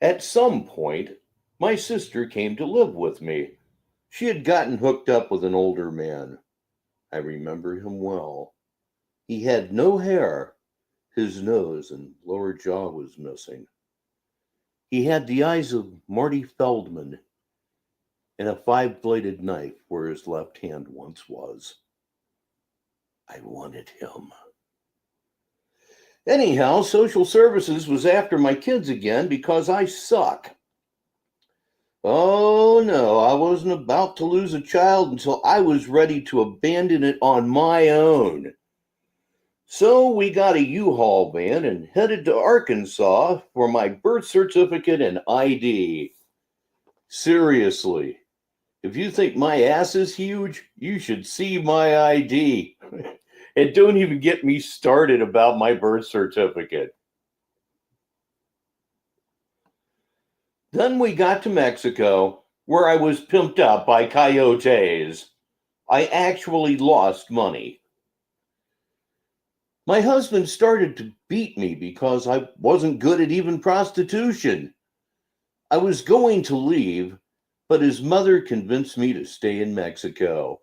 At some point, my sister came to live with me. She had gotten hooked up with an older man. I remember him well. He had no hair. His nose and lower jaw was missing. He had the eyes of Marty Feldman and a 5-bladed knife where his left hand once was. I wanted him. Anyhow, social services was after my kids again because I suck. Oh no, I wasn't about to lose a child until I was ready to abandon it on my own. So we got a U-Haul van and headed to Arkansas for my birth certificate and ID. Seriously, if you think my ass is huge, you should see my ID. And don't even get me started about my birth certificate. Then we got to Mexico, where I was pimped up by coyotes. I actually lost money. My husband started to beat me because I wasn't good at even prostitution. I was going to leave, but his mother convinced me to stay in Mexico.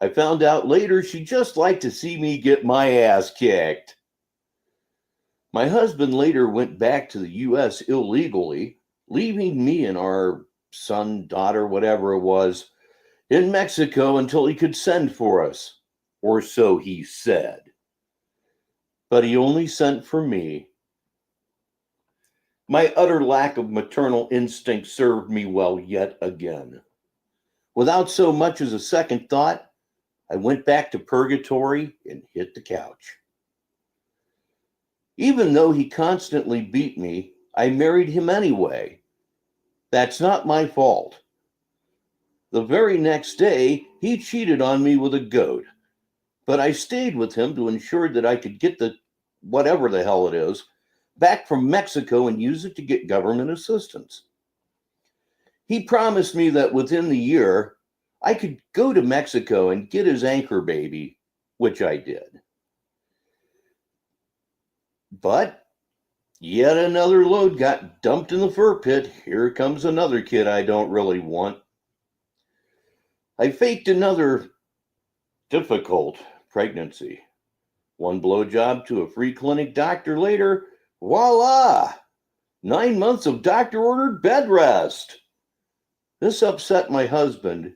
I found out later she just liked to see me get my ass kicked. My husband later went back to the U.S. illegally, leaving me and our son, daughter, whatever it was, in Mexico until he could send for us, or so he said. But he only sent for me. My utter lack of maternal instinct served me well yet again. Without so much as a second thought, I went back to purgatory and hit the couch. Even though he constantly beat me, I married him anyway. That's not my fault. The very next day, he cheated on me with a goat, but I stayed with him to ensure that I could get the whatever the hell it is back from Mexico and use it to get government assistance. He promised me that within the year, I could go to Mexico and get his anchor baby, which I did. But yet another load got dumped in the fur pit. Here comes another kid I don't really want. I faked another difficult pregnancy. One blowjob to a free clinic doctor later, voila! 9 months of doctor-ordered bed rest. This upset my husband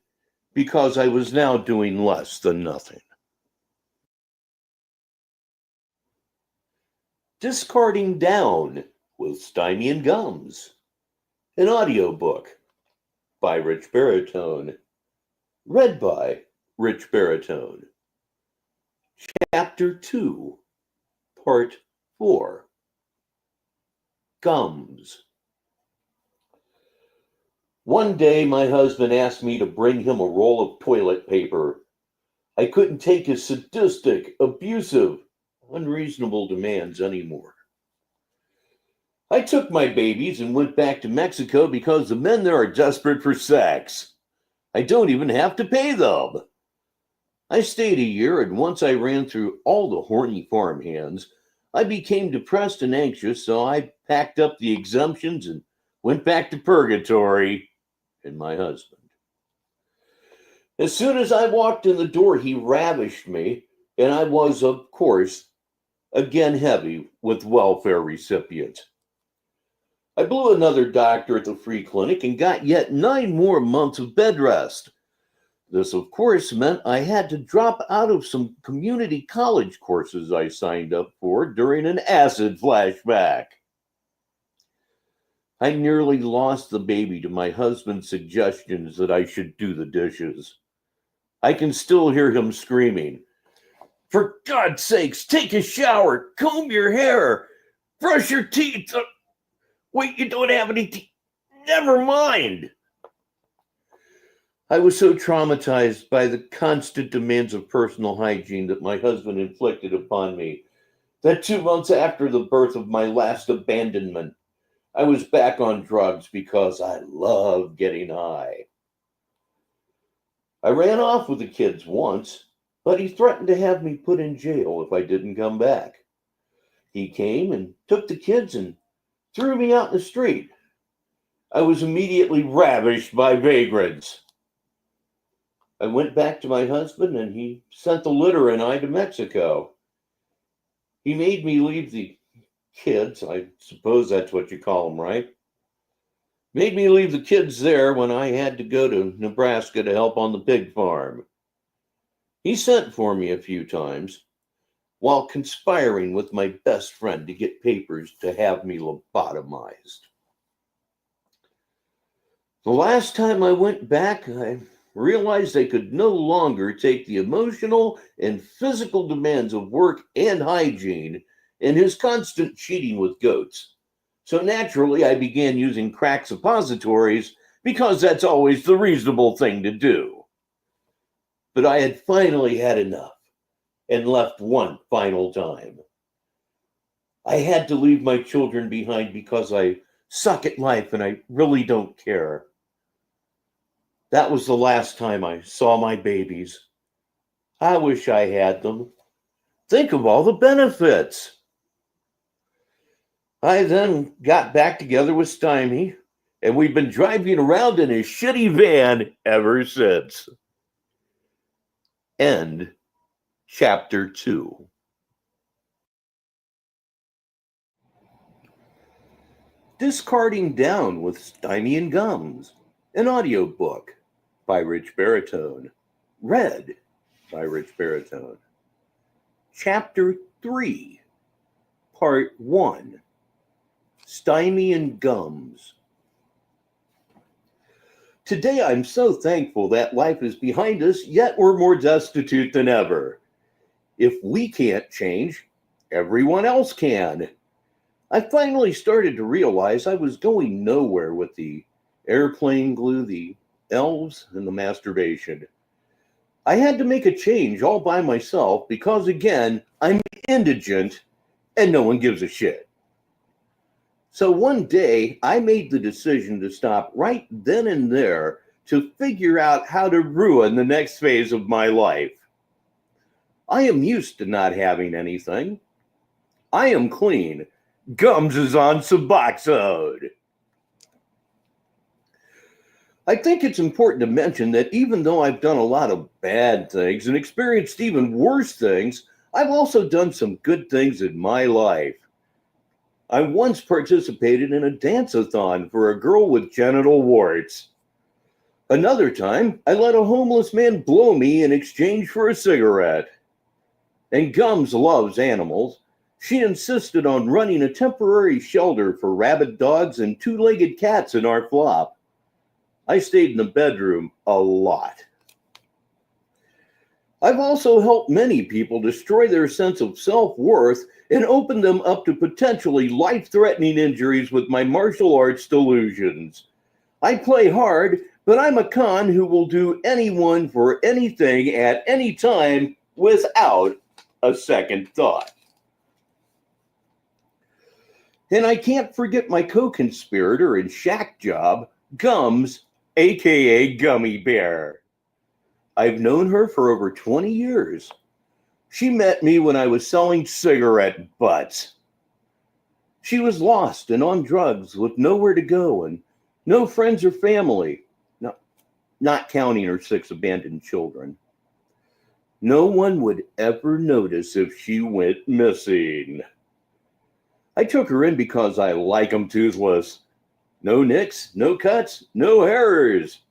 because I was now doing less than nothing. Discarding Down with Stymie and Gums. An audiobook by Rich Baritone. Read by Rich Baritone. Chapter 2, Part 4. Gums. One day, my husband asked me to bring him a roll of toilet paper. I couldn't take his sadistic, abusive, unreasonable demands anymore. I took my babies and went back to Mexico because the men there are desperate for sex. I don't even have to pay them. I stayed a year, and once I ran through all the horny farmhands, I became depressed and anxious, so I packed up the exemptions and went back to purgatory and my husband. As soon as I walked in the door, he ravished me, and I was, of course, again heavy with welfare recipients. I blew another doctor at the free clinic and got yet 9 more months of bed rest. This, of course, meant I had to drop out of some community college courses I signed up for during an acid flashback. I nearly lost the baby to my husband's suggestions that I should do the dishes. I can still hear him screaming, "For God's sakes, take a shower, comb your hair, brush your teeth. Wait, you don't have any teeth. Never mind." I was so traumatized by the constant demands of personal hygiene that my husband inflicted upon me that 2 months after the birth of my last abandonment, I was back on drugs because I love getting high. I ran off with the kids once, but he threatened to have me put in jail if I didn't come back. He came and took the kids and threw me out in the street. I was immediately ravished by vagrants. I went back to my husband and he sent the litter and I to Mexico. He made me leave the kids, I suppose that's what you call them, right? Made me leave the kids there when I had to go to Nebraska to help on the pig farm. He sent for me a few times while conspiring with my best friend to get papers to have me lobotomized. The last time I went back, I realized I could no longer take the emotional and physical demands of work and hygiene and his constant cheating with goats. So naturally, I began using crack suppositories because that's always the reasonable thing to do. But I had finally had enough and left one final time. I had to leave my children behind because I suck at life and I really don't care. That was the last time I saw my babies. I wish I had them. Think of all the benefits. I then got back together with Stymie, and we've been driving around in his shitty van ever since. End chapter 2. Discarding Down with Stymie and Gums, an audiobook by Richbartone, read by Richbartone. Chapter 3, Part 1, Stymie and Gums. Today I'm so thankful that life is behind us, yet we're more destitute than ever. If we can't change, everyone else can. I finally started to realize I was going nowhere with the airplane glue, the elves, and the masturbation. I had to make a change all by myself because, again, I'm indigent and no one gives a shit. So one day, I made the decision to stop right then and there to figure out how to ruin the next phase of my life. I am used to not having anything. I am clean. Gums is on Suboxone. I think it's important to mention that even though I've done a lot of bad things and experienced even worse things, I've also done some good things in my life. I once participated in a dance-a-thon for a girl with genital warts. Another time, I let a homeless man blow me in exchange for a cigarette. And Gums loves animals. She insisted on running a temporary shelter for rabid dogs and two-legged cats in our flop. I stayed in the bedroom a lot. I've also helped many people destroy their sense of self-worth and open them up to potentially life-threatening injuries with my martial arts delusions. I play hard, but I'm a con who will do anyone for anything at any time without a second thought. And I can't forget my co-conspirator and shack job, Gums, aka Gummy Bear. I've known her for over 20 years. She met me when I was selling cigarette butts. She was lost and on drugs with nowhere to go and no friends or family, not counting her 6 abandoned children. No one would ever notice if she went missing. I took her in because I like 'em toothless. No nicks, no cuts, no hairs.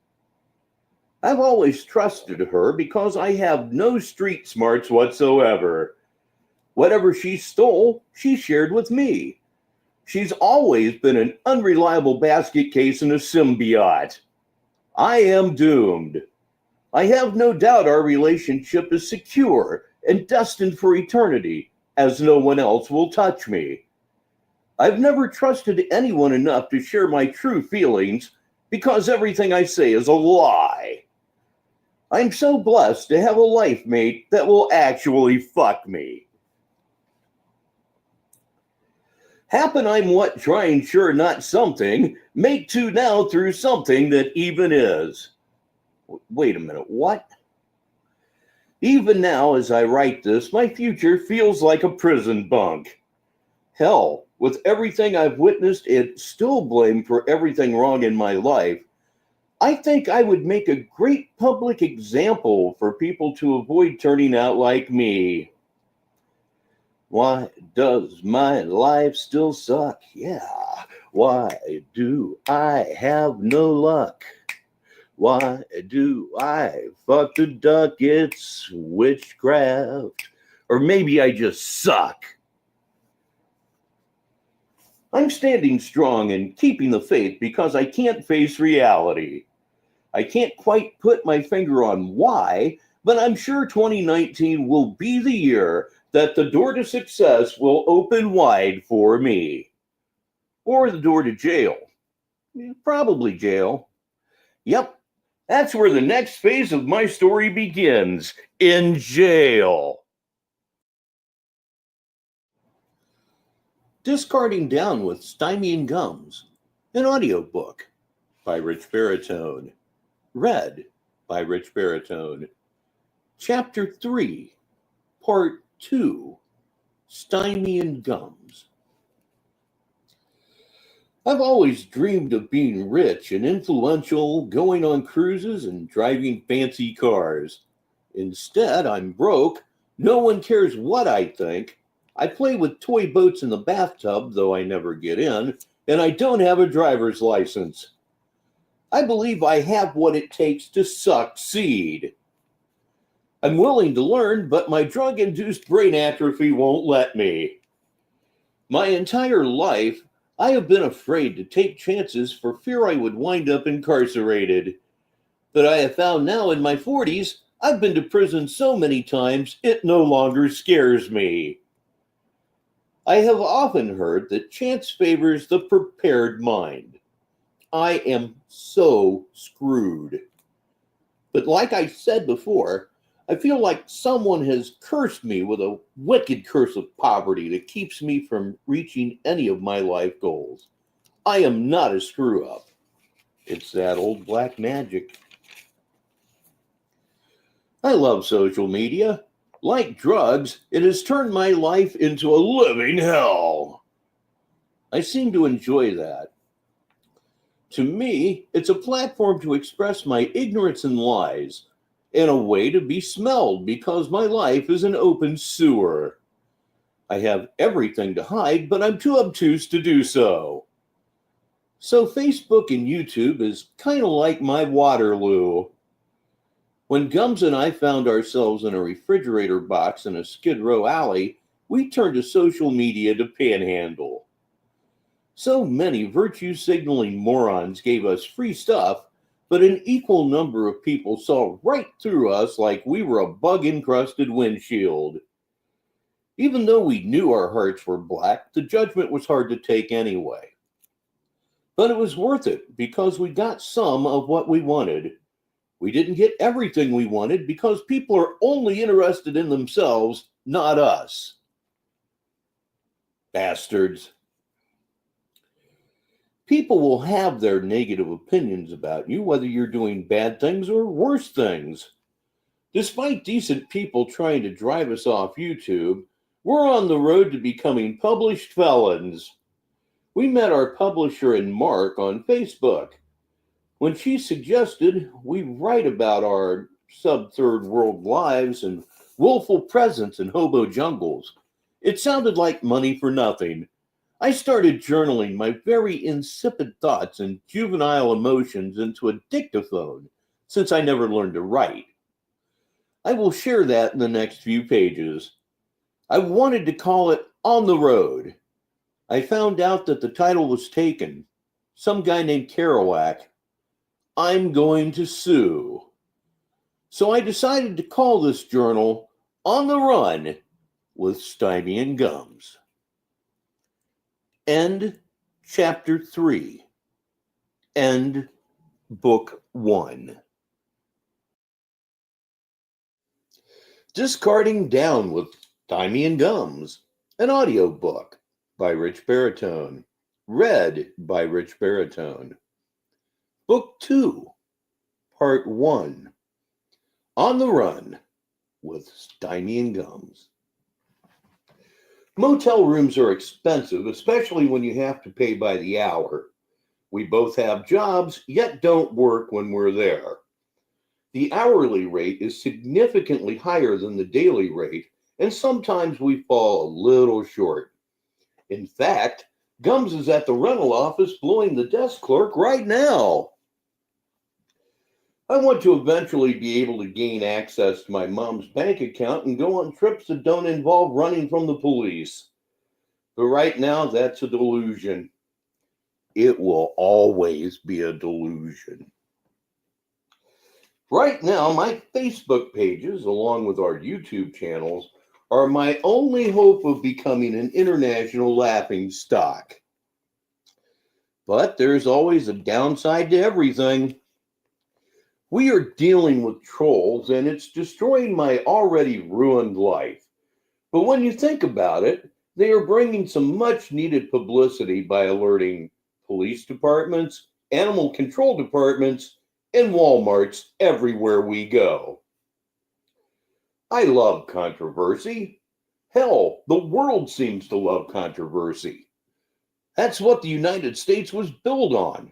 I've always trusted her because I have no street smarts whatsoever. Whatever she stole, she shared with me. She's always been an unreliable basket case and a symbiote. I am doomed. I have no doubt our relationship is secure and destined for eternity, as no one else will touch me. I've never trusted anyone enough to share my true feelings because everything I say is a lie. I'm so blessed to have a life mate that will actually fuck me. Happen I'm what trying sure not something, make to now through something that even is. Wait a minute, what? Even now as I write this, my future feels like a prison bunk. Hell, with everything I've witnessed and still blamed for everything wrong in my life, I think I would make a great public example for people to avoid turning out like me. Why does my life still suck? Yeah. Why do I have no luck? Why do I fuck the duck? It's witchcraft. Or maybe I just suck. I'm standing strong and keeping the faith because I can't face reality. I can't quite put my finger on why, but I'm sure 2019 will be the year that the door to success will open wide for me. Or the door to jail. Probably jail. Yep, that's where the next phase of my story begins, in jail. Discarding Down with Stymie and Gums, an audiobook by Richbartone. Read by Richbartone. Chapter 3, Part 2, Stymie and Gums. I've always dreamed of being rich and influential, going on cruises and driving fancy cars. Instead, I'm broke. No one cares what I think. I play with toy boats in the bathtub, though I never get in, and I don't have a driver's license. I believe I have what it takes to succeed. I'm willing to learn, but my drug-induced brain atrophy won't let me. My entire life, I have been afraid to take chances for fear I would wind up incarcerated. But I have found now in my 40s, I've been to prison so many times, it no longer scares me. I have often heard that chance favors the prepared mind. I am so screwed. But like I said before, I feel like someone has cursed me with a wicked curse of poverty that keeps me from reaching any of my life goals. I am not a screw-up. It's that old black magic. I love social media. Like drugs, it has turned my life into a living hell. I seem to enjoy that. To me, it's a platform to express my ignorance and lies, and a way to be smelled because my life is an open sewer. I have everything to hide, but I'm too obtuse to do so. So Facebook and YouTube is kind of like my Waterloo. When Gums and I found ourselves in a refrigerator box in a Skid Row alley, we turned to social media to panhandle. So many virtue-signaling morons gave us free stuff, but an equal number of people saw right through us like we were a bug-encrusted windshield. Even though we knew our hearts were black, the judgment was hard to take anyway. But it was worth it because we got some of what we wanted. We didn't get everything we wanted because people are only interested in themselves, not us. Bastards. People will have their negative opinions about you, whether you're doing bad things or worse things. Despite decent people trying to drive us off YouTube, we're on the road to becoming published felons. We met our publisher and Mark on Facebook. When she suggested we write about our sub-third world lives and willful presence in hobo jungles, it sounded like money for nothing. I started journaling my very insipid thoughts and juvenile emotions into a dictaphone, since I never learned to write. I will share that in the next few pages. I wanted to call it On the Road. I found out that the title was taken. Some guy named Kerouac. I'm going to sue. So I decided to call this journal On the Run with Stymie and Gums. End Chapter 3. End Book 1. Discarding Down with Stymie and Gums, an audiobook by Rich Baritone, read by Rich Baritone. Book 2, Part 1, On the Run with Stymie and Gums. Motel rooms are expensive, especially when you have to pay by the hour. We both have jobs, yet don't work when we're there. The hourly rate is significantly higher than the daily rate, and sometimes we fall a little short. In fact, Gums is at the rental office blowing the desk clerk right now. I want to eventually be able to gain access to my mom's bank account and go on trips that don't involve running from the police. But right now, that's a delusion. It will always be a delusion. Right now, my Facebook pages, along with our YouTube channels, are my only hope of becoming an international laughing stock. But there's always a downside to everything. We are dealing with trolls, and it's destroying my already ruined life. But when you think about it, they are bringing some much-needed publicity by alerting police departments, animal control departments, and Walmarts everywhere we go. I love controversy. Hell, the world seems to love controversy. That's what the United States was built on.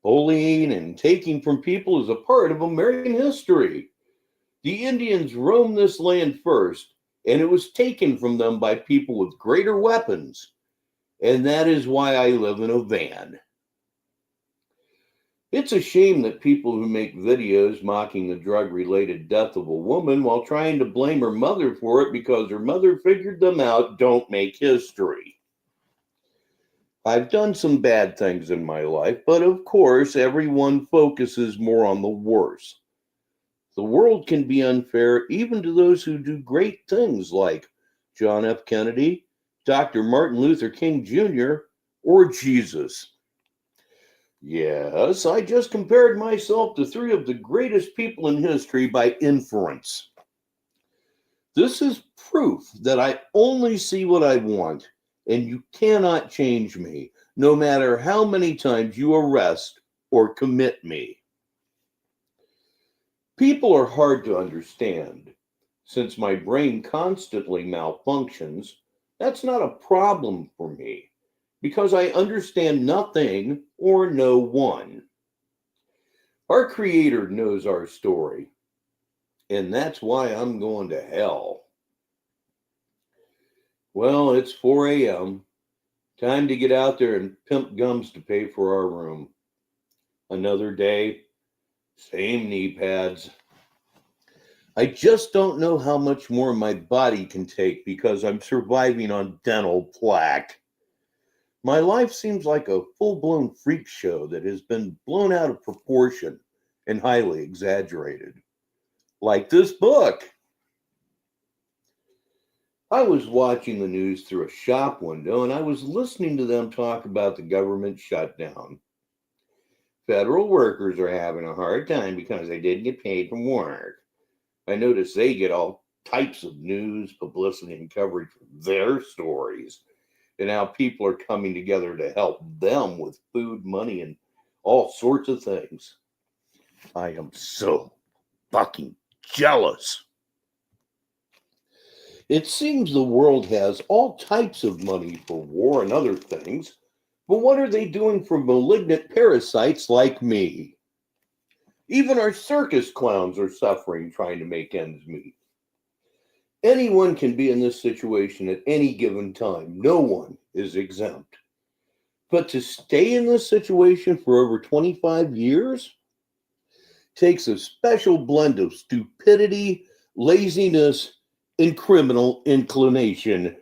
Bullying and taking from people is a part of American history. The Indians roamed this land first, and it was taken from them by people with greater weapons. And that is why I live in a van. It's a shame that people who make videos mocking the drug-related death of a woman while trying to blame her mother for it because her mother figured them out don't make history. I've done some bad things in my life, but of course everyone focuses more on the worst. The world can be unfair even to those who do great things like John F. Kennedy, Dr. Martin Luther King Jr., or Jesus. Yes, I just compared myself to 3 of the greatest people in history by inference. This is proof that I only see what I want, and you cannot change me, no matter how many times you arrest or commit me. People are hard to understand. Since my brain constantly malfunctions, that's not a problem for me, because I understand nothing or no one. Our Creator knows our story, and that's why I'm going to hell. Well, it's 4 a.m. Time to get out there and pimp Gums to pay for our room. Another day, same knee pads. I just don't know how much more my body can take because I'm surviving on dental plaque. My life seems like a full-blown freak show that has been blown out of proportion and highly exaggerated. Like this book. I was watching the news through a shop window, and I was listening to them talk about the government shutdown. Federal workers are having a hard time because they didn't get paid from work. I notice they get all types of news, publicity, and coverage for their stories. And how people are coming together to help them with food, money, and all sorts of things. I am so fucking jealous. It seems the world has all types of money for war and other things, but what are they doing for malignant parasites like me? Even our circus clowns are suffering trying to make ends meet. Anyone can be in this situation at any given time. No one is exempt. But to stay in this situation for over 25 years takes a special blend of stupidity, laziness, and criminal inclination.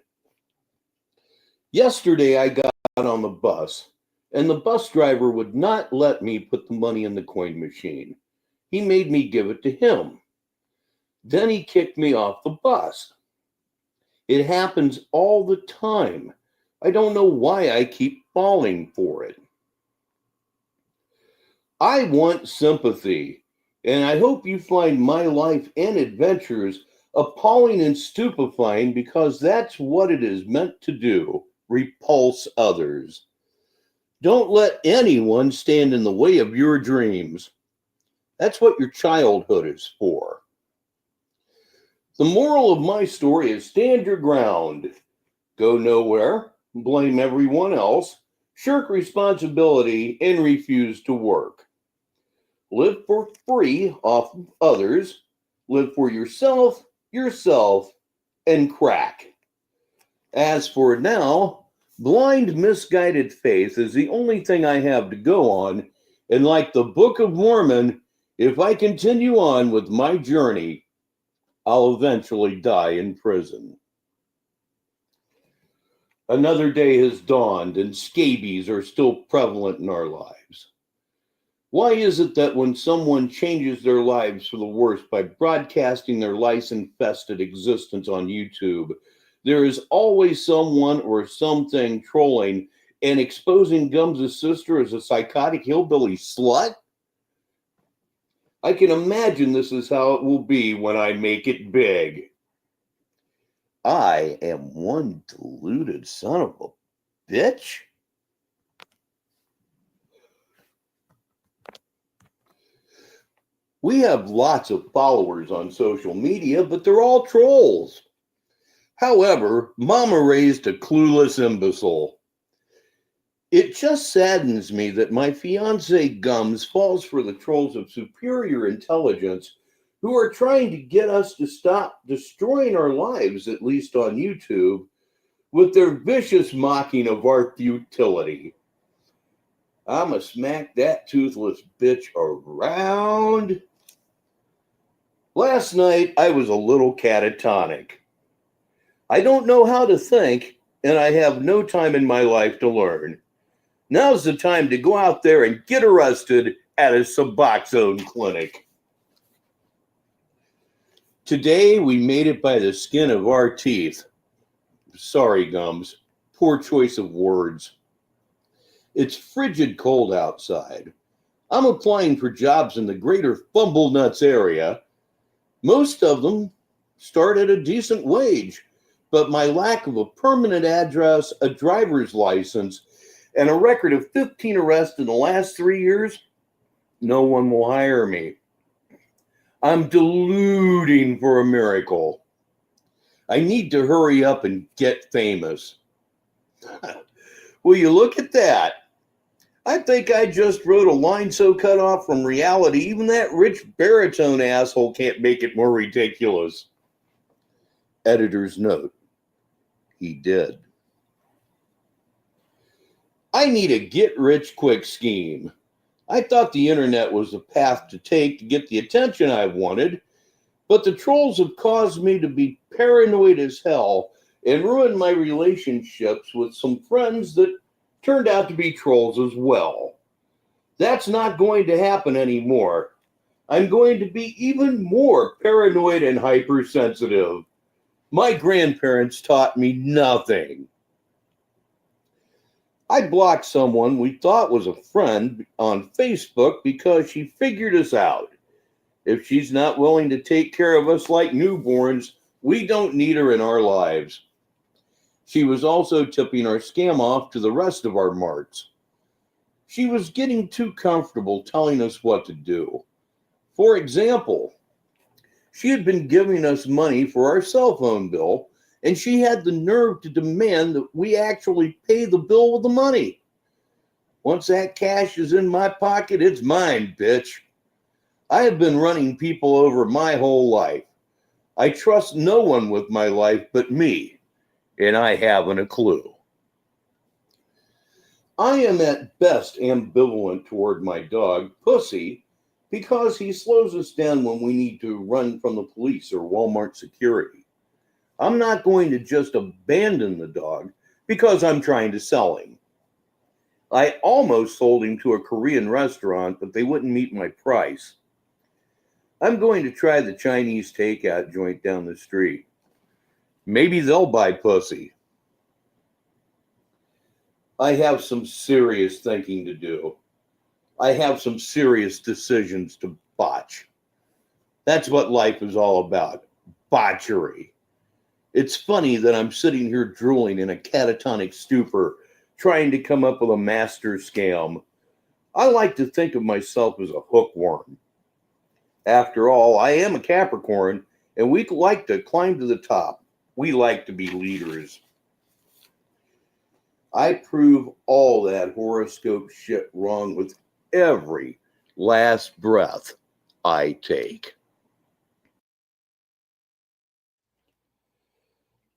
Yesterday, I got on the bus, and the bus driver would not let me put the money in the coin machine. He made me give it to him. Then he kicked me off the bus. It happens all the time. I don't know why I keep falling for it. I want sympathy, and I hope you find my life and adventures Appalling and stupefying because that's what it is meant to do, repulse others. Don't let anyone stand in the way of your dreams. That's what your childhood is for. The moral of my story is stand your ground. Go nowhere, blame everyone else, shirk responsibility, and refuse to work. Live for free off of others. Live for yourself, and crack. As for now, blind, misguided faith is the only thing I have to go on, and like the Book of Mormon, if I continue on with my journey, I'll eventually die in prison. Another day has dawned, and scabies are still prevalent in our lives. Why is it that when someone changes their lives for the worse by broadcasting their lice-infested existence on YouTube, there is always someone or something trolling and exposing Gums' sister as a psychotic hillbilly slut? I can imagine this is how it will be when I make it big. I am one deluded son of a bitch. We have lots of followers on social media, but they're all trolls. However, Mama raised a clueless imbecile. It just saddens me that my fiance Gums falls for the trolls of superior intelligence who are trying to get us to stop destroying our lives, at least on YouTube, with their vicious mocking of our futility. I'ma smack that toothless bitch around. Last night, I was a little catatonic. I don't know how to think, and I have no time in my life to learn. Now's the time to go out there and get arrested at a Suboxone clinic. Today, we made it by the skin of our teeth. Sorry, Gums. Poor choice of words. It's frigid cold outside. I'm applying for jobs in the greater Fumblenuts area. Most of them start at a decent wage, but my lack of a permanent address, a driver's license, and a record of 15 arrests in the last 3 years, no one will hire me. I'm deluding for a miracle. I need to hurry up and get famous. Will you look at that? I think I just wrote a line so cut off from reality, even that rich baritone asshole can't make it more ridiculous. Editor's note. He did. I need a get-rich-quick scheme. I thought the internet was the path to take to get the attention I wanted, but the trolls have caused me to be paranoid as hell and ruined my relationships with some friends that turned out to be trolls as well. That's not going to happen anymore. I'm going to be even more paranoid and hypersensitive. My grandparents taught me nothing. I blocked someone we thought was a friend on Facebook because she figured us out. If she's not willing to take care of us like newborns, we don't need her in our lives. She was also tipping our scam off to the rest of our marts. She was getting too comfortable telling us what to do. For example, she had been giving us money for our cell phone bill, and she had the nerve to demand that we actually pay the bill with the money. Once that cash is in my pocket, it's mine, bitch. I have been running people over my whole life. I trust no one with my life but me, and I haven't a clue. I am at best ambivalent toward my dog, Pussy, because he slows us down when we need to run from the police or Walmart security. I'm not going to just abandon the dog because I'm trying to sell him. I almost sold him to a Korean restaurant, but they wouldn't meet my price. I'm going to try the Chinese takeout joint down the street. Maybe they'll buy Pussy. I have some serious thinking to do. I have some serious decisions to botch. That's what life is all about. debauchery. It's funny that I'm sitting here drooling in a catatonic stupor, trying to come up with a master scam. I like to think of myself as a hookworm. After all, I am a Capricorn, and we like to climb to the top. We like to be leaders. I prove all that horoscope shit wrong with every last breath I take.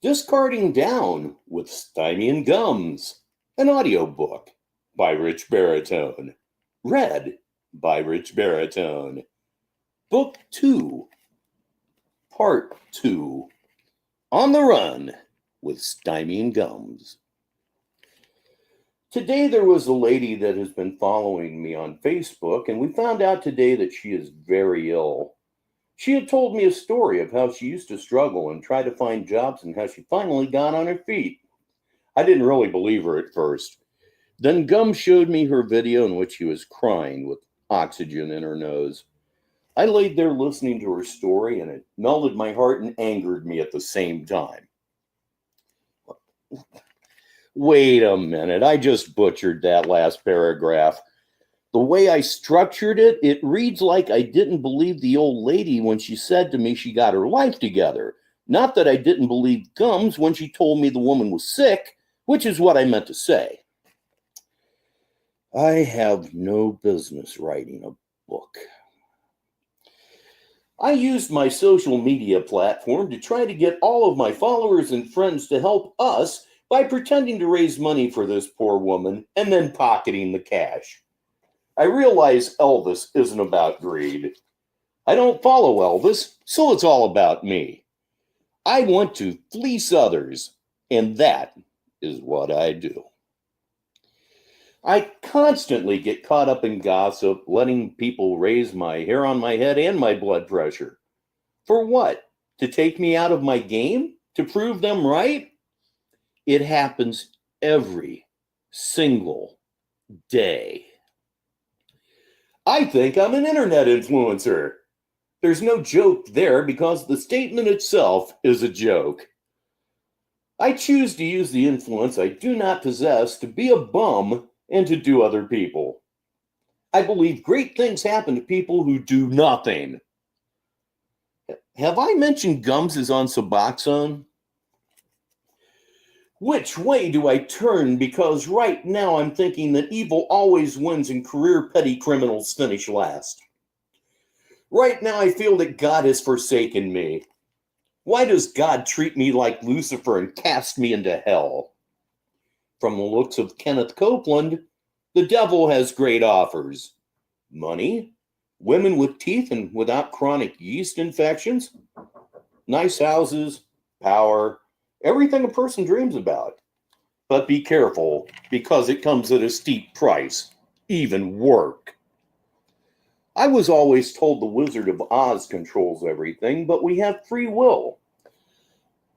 Discarding Down with Stymie and Gums, an audiobook by Rich Baritone, read by Rich Baritone. Book 2, Part 2, On the Run with Stymie and Gums. Today there was a lady that has been following me on Facebook, and we found out today that she is very ill. She had told me a story of how she used to struggle and try to find jobs and how she finally got on her feet. I didn't really believe her at first. Then Gums showed me her video in which she was crying with oxygen in her nose. I laid there listening to her story, and it melted my heart and angered me at the same time. Wait a minute, I just butchered that last paragraph. The way I structured it, it reads like I didn't believe the old lady when she said to me she got her life together. Not that I didn't believe Gums when she told me the woman was sick, which is what I meant to say. I have no business writing a book. I used my social media platform to try to get all of my followers and friends to help us by pretending to raise money for this poor woman and then pocketing the cash. I realize Elvis isn't about greed. I don't follow Elvis, so it's all about me. I want to fleece others, and that is what I do. I constantly get caught up in gossip, letting people raise my hair on my head and my blood pressure. For what? To take me out of my game? To prove them right? It happens every single day. I think I'm an internet influencer. There's no joke there because the statement itself is a joke. I choose to use the influence I do not possess to be a bum and to do other people. I believe great things happen to people who do nothing. Have I mentioned Gums is on Suboxone? Which way do I turn? Because right now I'm thinking that evil always wins and career petty criminals finish last. Right now I feel that God has forsaken me. Why does God treat me like Lucifer and cast me into hell? From the looks of Kenneth Copeland, the devil has great offers. Money, women with teeth and without chronic yeast infections, nice houses, power, everything a person dreams about. But be careful, because it comes at a steep price, even work. I was always told the Wizard of Oz controls everything, but we have free will.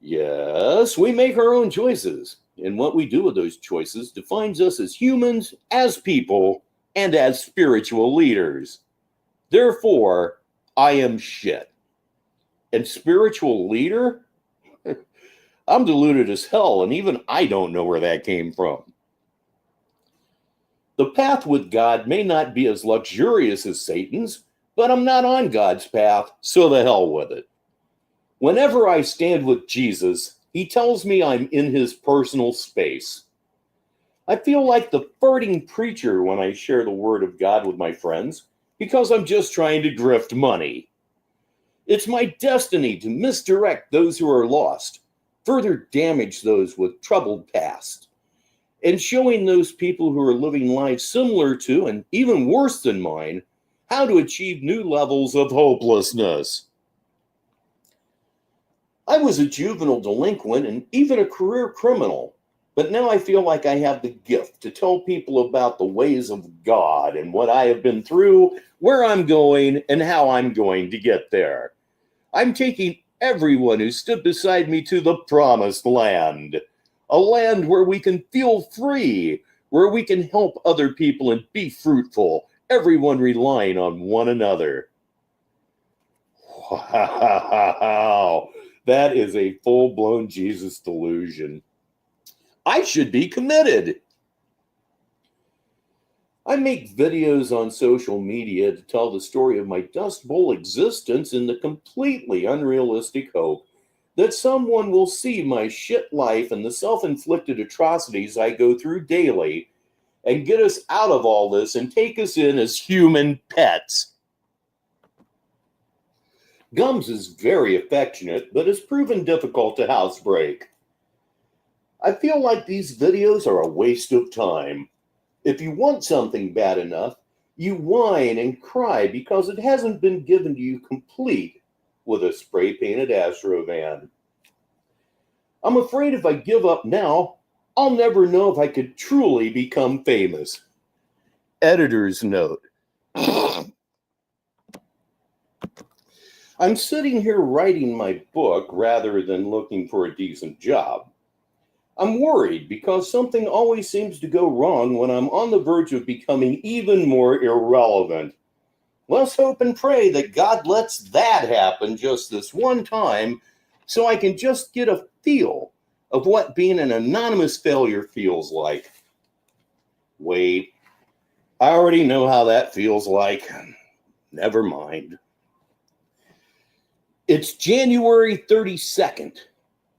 Yes, we make our own choices, and what we do with those choices defines us as humans, as people, and as spiritual leaders. Therefore, I am shit. And spiritual leader? I'm deluded as hell, and even I don't know where that came from. The path with God may not be as luxurious as Satan's, but I'm not on God's path, so the hell with it. Whenever I stand with Jesus, he tells me I'm in his personal space. I feel like the farting preacher when I share the word of God with my friends, because I'm just trying to grift money. It's my destiny to misdirect those who are lost, further damage those with troubled past, and showing those people who are living lives similar to and even worse than mine how to achieve new levels of hopelessness. I was a juvenile delinquent and even a career criminal, but now I feel like I have the gift to tell people about the ways of God and what I have been through, where I'm going, and how I'm going to get there. I'm taking everyone who stood beside me to the promised land, a land where we can feel free, where we can help other people and be fruitful, everyone relying on one another. Wow, That is a full-blown Jesus delusion. I should be committed. I make videos on social media to tell the story of my Dust Bowl existence in the completely unrealistic hope that someone will see my shit life and the self-inflicted atrocities I go through daily and get us out of all this and take us in as human pets. Gums is very affectionate, but has proven difficult to housebreak. I feel like these videos are a waste of time. If you want something bad enough, you whine and cry because it hasn't been given to you complete with a spray-painted Astrovan. I'm afraid if I give up now, I'll never know if I could truly become famous. Editor's note. I'm sitting here writing my book rather than looking for a decent job. I'm worried because something always seems to go wrong when I'm on the verge of becoming even more irrelevant. Let's hope and pray that God lets that happen just this one time so I can just get a feel of what being an anonymous failure feels like. Wait, I already know how that feels like. Never mind. It's January 32nd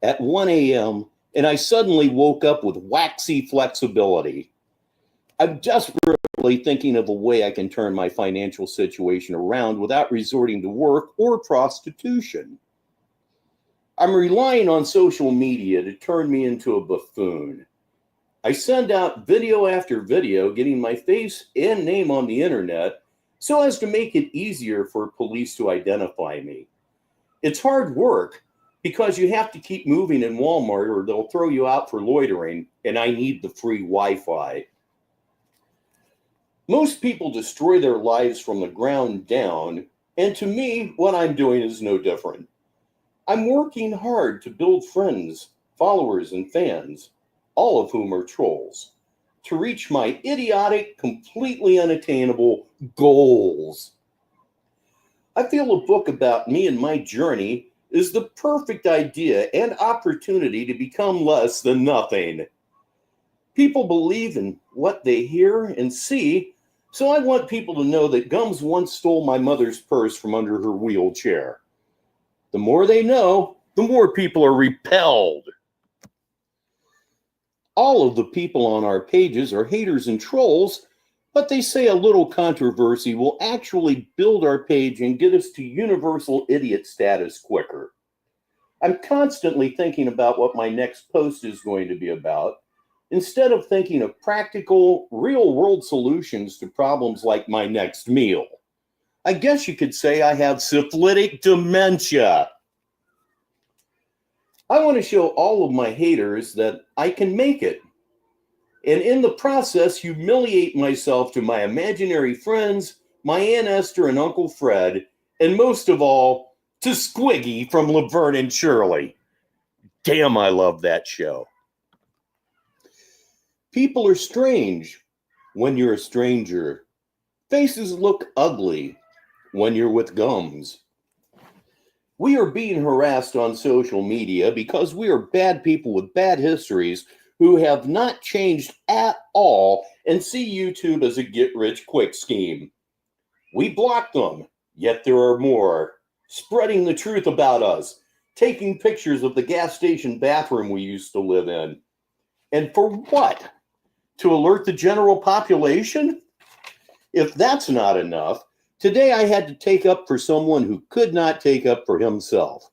at 1 a.m., and I suddenly woke up with waxy flexibility. I'm desperately thinking of a way I can turn my financial situation around without resorting to work or prostitution. I'm relying on social media to turn me into a buffoon. I send out video after video getting my face and name on the internet so as to make it easier for police to identify me. It's hard work because you have to keep moving in Walmart or they'll throw you out for loitering, and I need the free Wi-Fi. Most people destroy their lives from the ground down, and to me, what I'm doing is no different. I'm working hard to build friends, followers, and fans, all of whom are trolls, to reach my idiotic, completely unattainable goals. I feel a book about me and my journey is the perfect idea and opportunity to become less than nothing. People believe in what they hear and see, so I want people to know that Gums once stole my mother's purse from under her wheelchair. The more they know, the more people are repelled. All of the people on our pages are haters and trolls, but they say a little controversy will actually build our page and get us to universal idiot status quicker. I'm constantly thinking about what my next post is going to be about, instead of thinking of practical, real-world solutions to problems like my next meal. I guess you could say I have syphilitic dementia. I want to show all of my haters that I can make it, and in the process humiliate myself to my imaginary friends, my Aunt Esther and Uncle Fred, and most of all, to Squiggy from Laverne and Shirley. Damn, I love that show. People are strange when you're a stranger. Faces look ugly when you're with Gums. We are being harassed on social media because we are bad people with bad histories who have not changed at all and see YouTube as a get-rich-quick scheme. We block them, yet there are more, spreading the truth about us, taking pictures of the gas station bathroom we used to live in. And for what? To alert the general population? If that's not enough, today I had to take up for someone who could not take up for himself.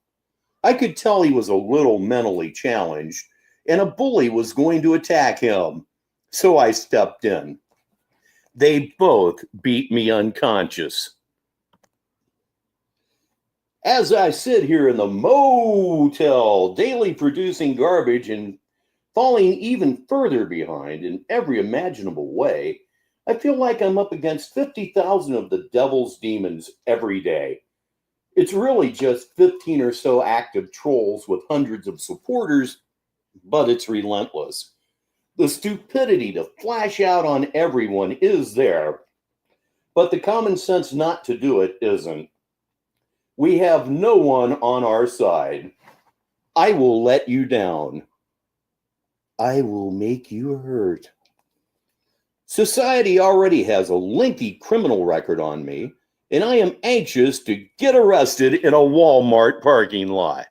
I could tell he was a little mentally challenged, and a bully was going to attack him. So I stepped in. They both beat me unconscious. As I sit here in the motel, daily producing garbage and falling even further behind in every imaginable way, I feel like I'm up against 50,000 of the devil's demons every day. It's really just 15 or so active trolls with hundreds of supporters, but it's relentless. The stupidity to flash out on everyone is there, but the common sense not to do it isn't. We have no one on our side. I will let you down. I will make you hurt. Society already has a lengthy criminal record on me, and I am anxious to get arrested in a Walmart parking lot.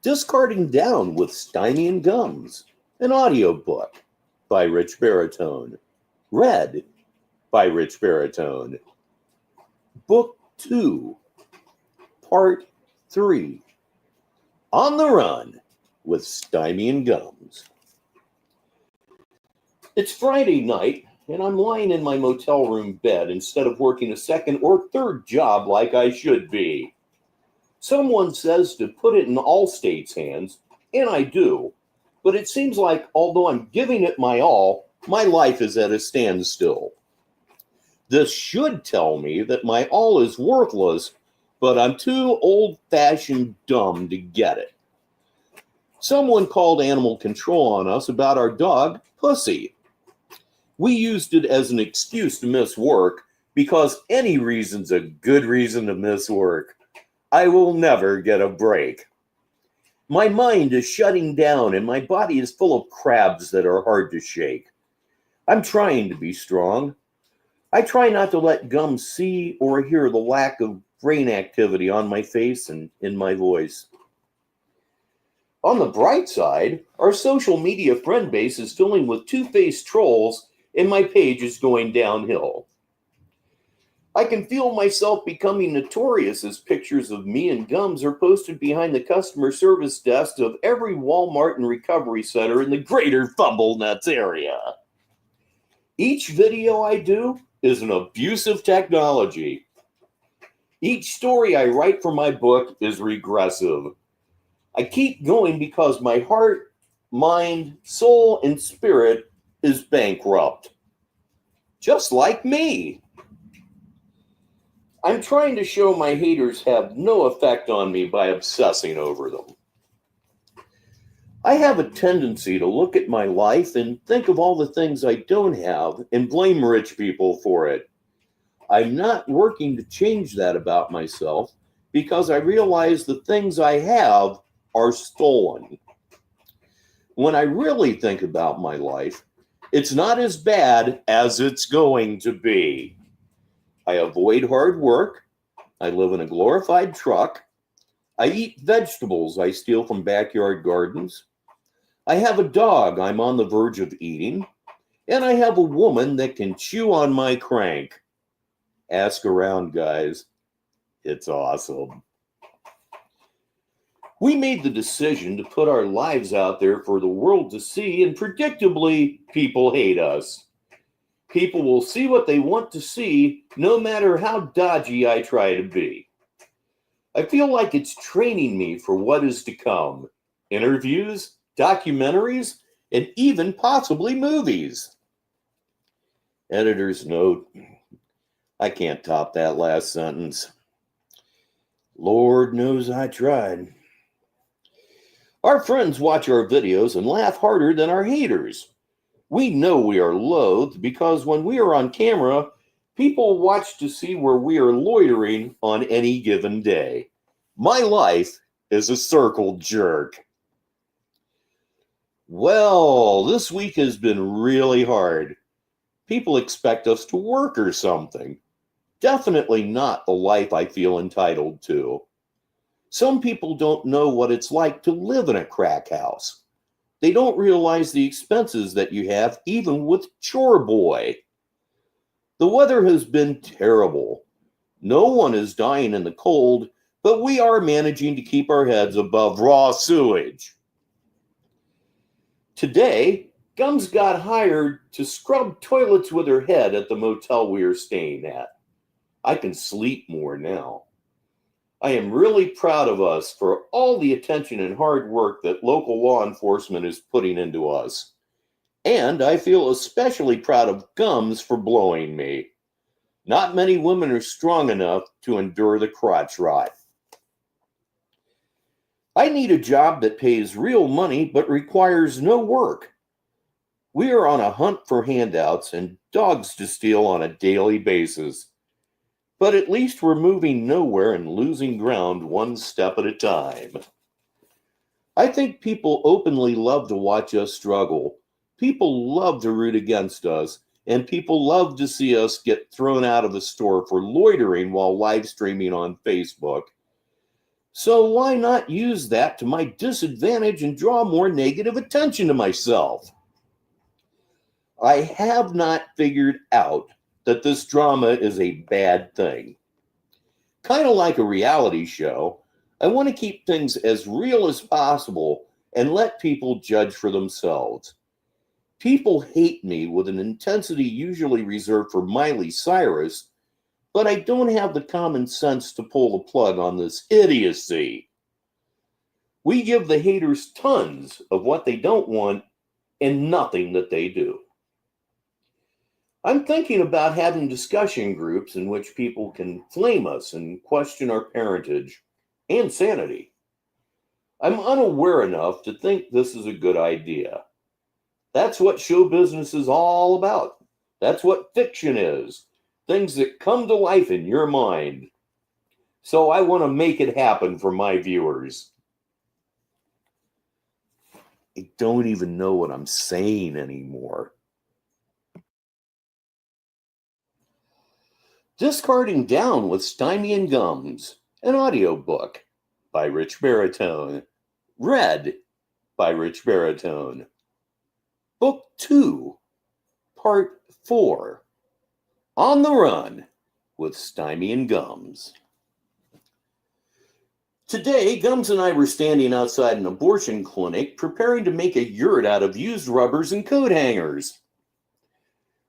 Discarding Down with Stymie and Gums, an audiobook by Rich Baritone. Read by Rich Baritone. Book 2, Part 3. On the Run with Stymie and Gums. It's Friday night, and I'm lying in my motel room bed instead of working a second or third job like I should be. Someone says to put it in Allstate's hands, and I do. But it seems like although I'm giving it my all, my life is at a standstill. This should tell me that my all is worthless, but I'm too old-fashioned dumb to get it. Someone called animal control on us about our dog, Pussy. We used it as an excuse to miss work because any reason's a good reason to miss work. I will never get a break. My mind is shutting down and my body is full of crabs that are hard to shake. I'm trying to be strong. I try not to let Gums see or hear the lack of brain activity on my face and in my voice. On the bright side, our social media friend base is filling with two-faced trolls and my page is going downhill. I can feel myself becoming notorious as pictures of me and Gums are posted behind the customer service desk of every Walmart and recovery center in the greater Fumblenuts area. Each video I do is an abuse of technology. Each story I write for my book is regressive. I keep going because my heart, mind, soul, and spirit is bankrupt. Just like me. I'm trying to show my haters have no effect on me by obsessing over them. I have a tendency to look at my life and think of all the things I don't have and blame rich people for it. I'm not working to change that about myself because I realize the things I have are stolen. When I really think about my life, it's not as bad as it's going to be. I avoid hard work. I live in a glorified truck. I eat vegetables I steal from backyard gardens. I have a dog I'm on the verge of eating. And I have a woman that can chew on my crank. Ask around, guys. It's awesome. We made the decision to put our lives out there for the world to see, and predictably, people hate us. People will see what they want to see, no matter how dodgy I try to be. I feel like it's training me for what is to come. Interviews, documentaries, and even possibly movies. Editor's note. I can't top that last sentence. Lord knows I tried. Our friends watch our videos and laugh harder than our haters. We know we are loathed because when we are on camera, people watch to see where we are loitering on any given day. My life is a circle jerk. Well, this week has been really hard. People expect us to work or something. Definitely not the life I feel entitled to. Some people don't know what it's like to live in a crack house. They don't realize the expenses that you have even with Chore Boy. The weather has been terrible. No one is dying in the cold, but we are managing to keep our heads above raw sewage. Today, Gums got hired to scrub toilets with her head at the motel we are staying at. I can sleep more now. I am really proud of us for all the attention and hard work that local law enforcement is putting into us. And I feel especially proud of Gums for blowing me. Not many women are strong enough to endure the crotch rot. I need a job that pays real money but requires no work. We are on a hunt for handouts and dogs to steal on a daily basis. but at least we're moving nowhere and losing ground one step at a time. I think people openly love to watch us struggle. People love to root against us, and people love to see us get thrown out of the store for loitering while live streaming on Facebook. So why not use that to my disadvantage and draw more negative attention to myself? I have not figured out that this drama is a bad thing. Kind of like a reality show, I want to keep things as real as possible and let people judge for themselves. People hate me with an intensity usually reserved for Miley Cyrus, but I don't have the common sense to pull the plug on this idiocy. We give the haters tons of what they don't want and nothing that they do. I'm thinking about having discussion groups in which people can flame us and question our parentage and sanity. I'm unaware enough to think this is a good idea. That's what show business is all about. That's what fiction is. Things that come to life in your mind. So I want to make it happen for my viewers. I don't even know what I'm saying anymore. Discarding Down with Stymie and Gums, an audiobook by Rich Baritone. Read by Rich Baritone. Book 2, Part 4. On the Run with Stymie and Gums. Today, Gums and I were standing outside an abortion clinic preparing to make a yurt out of used rubbers and coat hangers.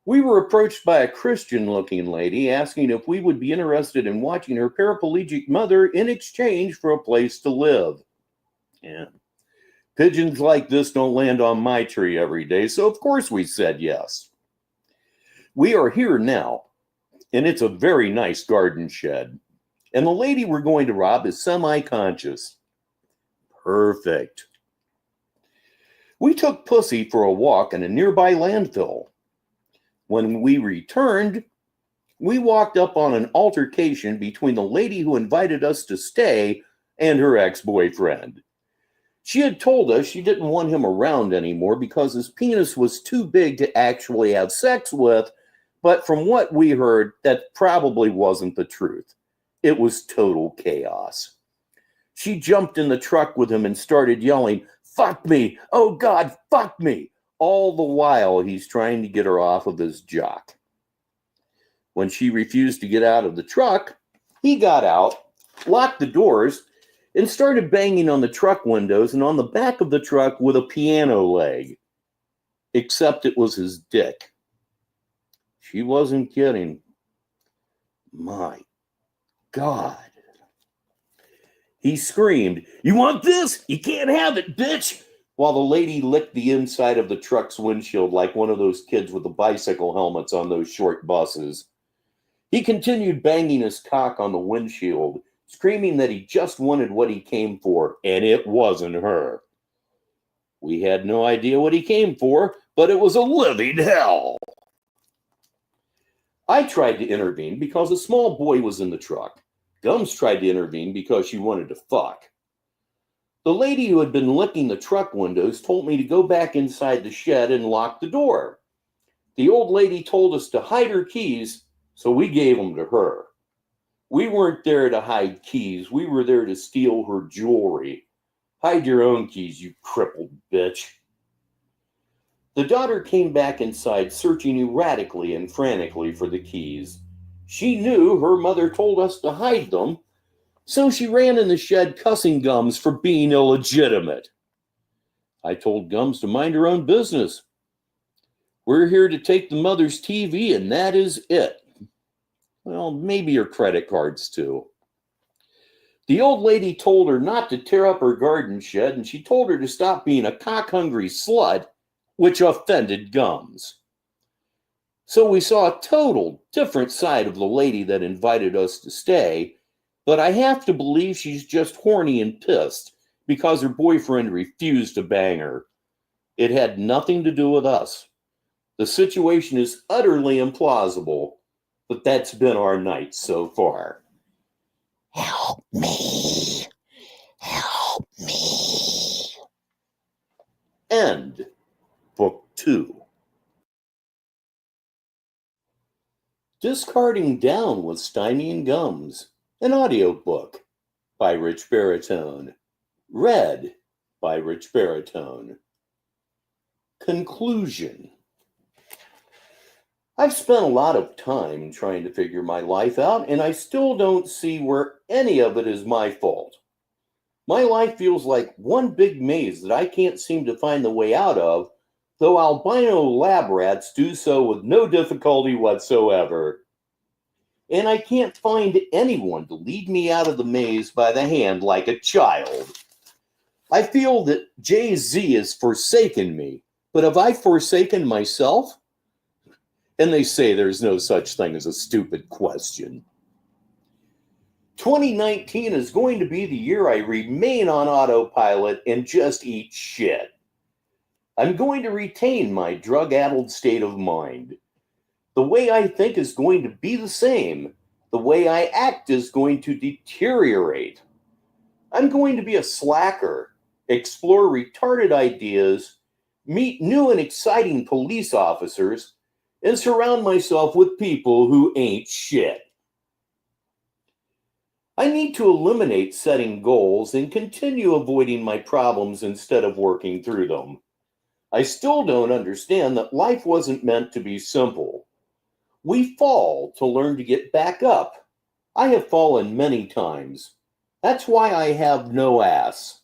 We were approached by a Christian-looking lady asking if we would be interested in watching her paraplegic mother in exchange for a place to live. Yeah. Pigeons like this don't land on my tree every day, so of course we said yes. We are here now, and it's a very nice garden shed. And the lady we're going to rob is semi-conscious. Perfect. We took Pussy for a walk in a nearby landfill. When we returned, we walked up on an altercation between the lady who invited us to stay and her ex-boyfriend. She had told us she didn't want him around anymore because his penis was too big to actually have sex with, but from what we heard, that probably wasn't the truth. It was total chaos. She jumped in the truck with him and started yelling, "Fuck me! Oh God, fuck me!" All the while he's trying to get her off of his jock. When she refused to get out of the truck, he got out, locked the doors, and started banging on the truck windows and on the back of the truck with a piano leg. Except it was his dick. She wasn't kidding. My God. He screamed, "You want this? You can't have it, bitch!" While the lady licked the inside of the truck's windshield like one of those kids with the bicycle helmets on those short buses. He continued banging his cock on the windshield, screaming that he just wanted what he came for, and it wasn't her. We had no idea what he came for, but it was a living hell. I tried to intervene because a small boy was in the truck. Gums tried to intervene because she wanted to fuck. The lady who had been licking the truck windows told me to go back inside the shed and lock the door. The old lady told us to hide her keys, so we gave them to her. We weren't there to hide keys. We were there to steal her jewelry. Hide your own keys, you crippled bitch. The daughter came back inside, searching erratically and frantically for the keys. She knew her mother told us to hide them, so she ran in the shed cussing Gums for being illegitimate. I told Gums to mind her own business. We're here to take the mother's TV, and that is it. Well, maybe her credit cards, too. The old lady told her not to tear up her garden shed, and she told her to stop being a cock-hungry slut, which offended Gums. So we saw a total different side of the lady that invited us to stay, but I have to believe she's just horny and pissed because her boyfriend refused to bang her. It had nothing to do with us. The situation is utterly implausible, But that's been our night so far. Help me. Help me. End Book 2. Discarding Down with Stymie and Gums, an audiobook by Rich Baritone. Read by Rich Baritone. Conclusion. I've spent a lot of time trying to figure my life out, and I still don't see where any of it is my fault. My life feels like one big maze that I can't seem to find the way out of, though albino lab rats do so with no difficulty whatsoever. And I can't find anyone to lead me out of the maze by the hand like a child. I feel that Jay-Z has forsaken me, but have I forsaken myself? And they say there's no such thing as a stupid question. 2019 is going to be the year I remain on autopilot and just eat shit. I'm going to retain my drug-addled state of mind. The way I think is going to be the same. The way I act is going to deteriorate. I'm going to be a slacker, explore retarded ideas, meet new and exciting police officers, and surround myself with people who ain't shit. I need to eliminate setting goals and continue avoiding my problems instead of working through them. I still don't understand that life wasn't meant to be simple. We fall to learn to get back up. I have fallen many times. That's why I have no ass.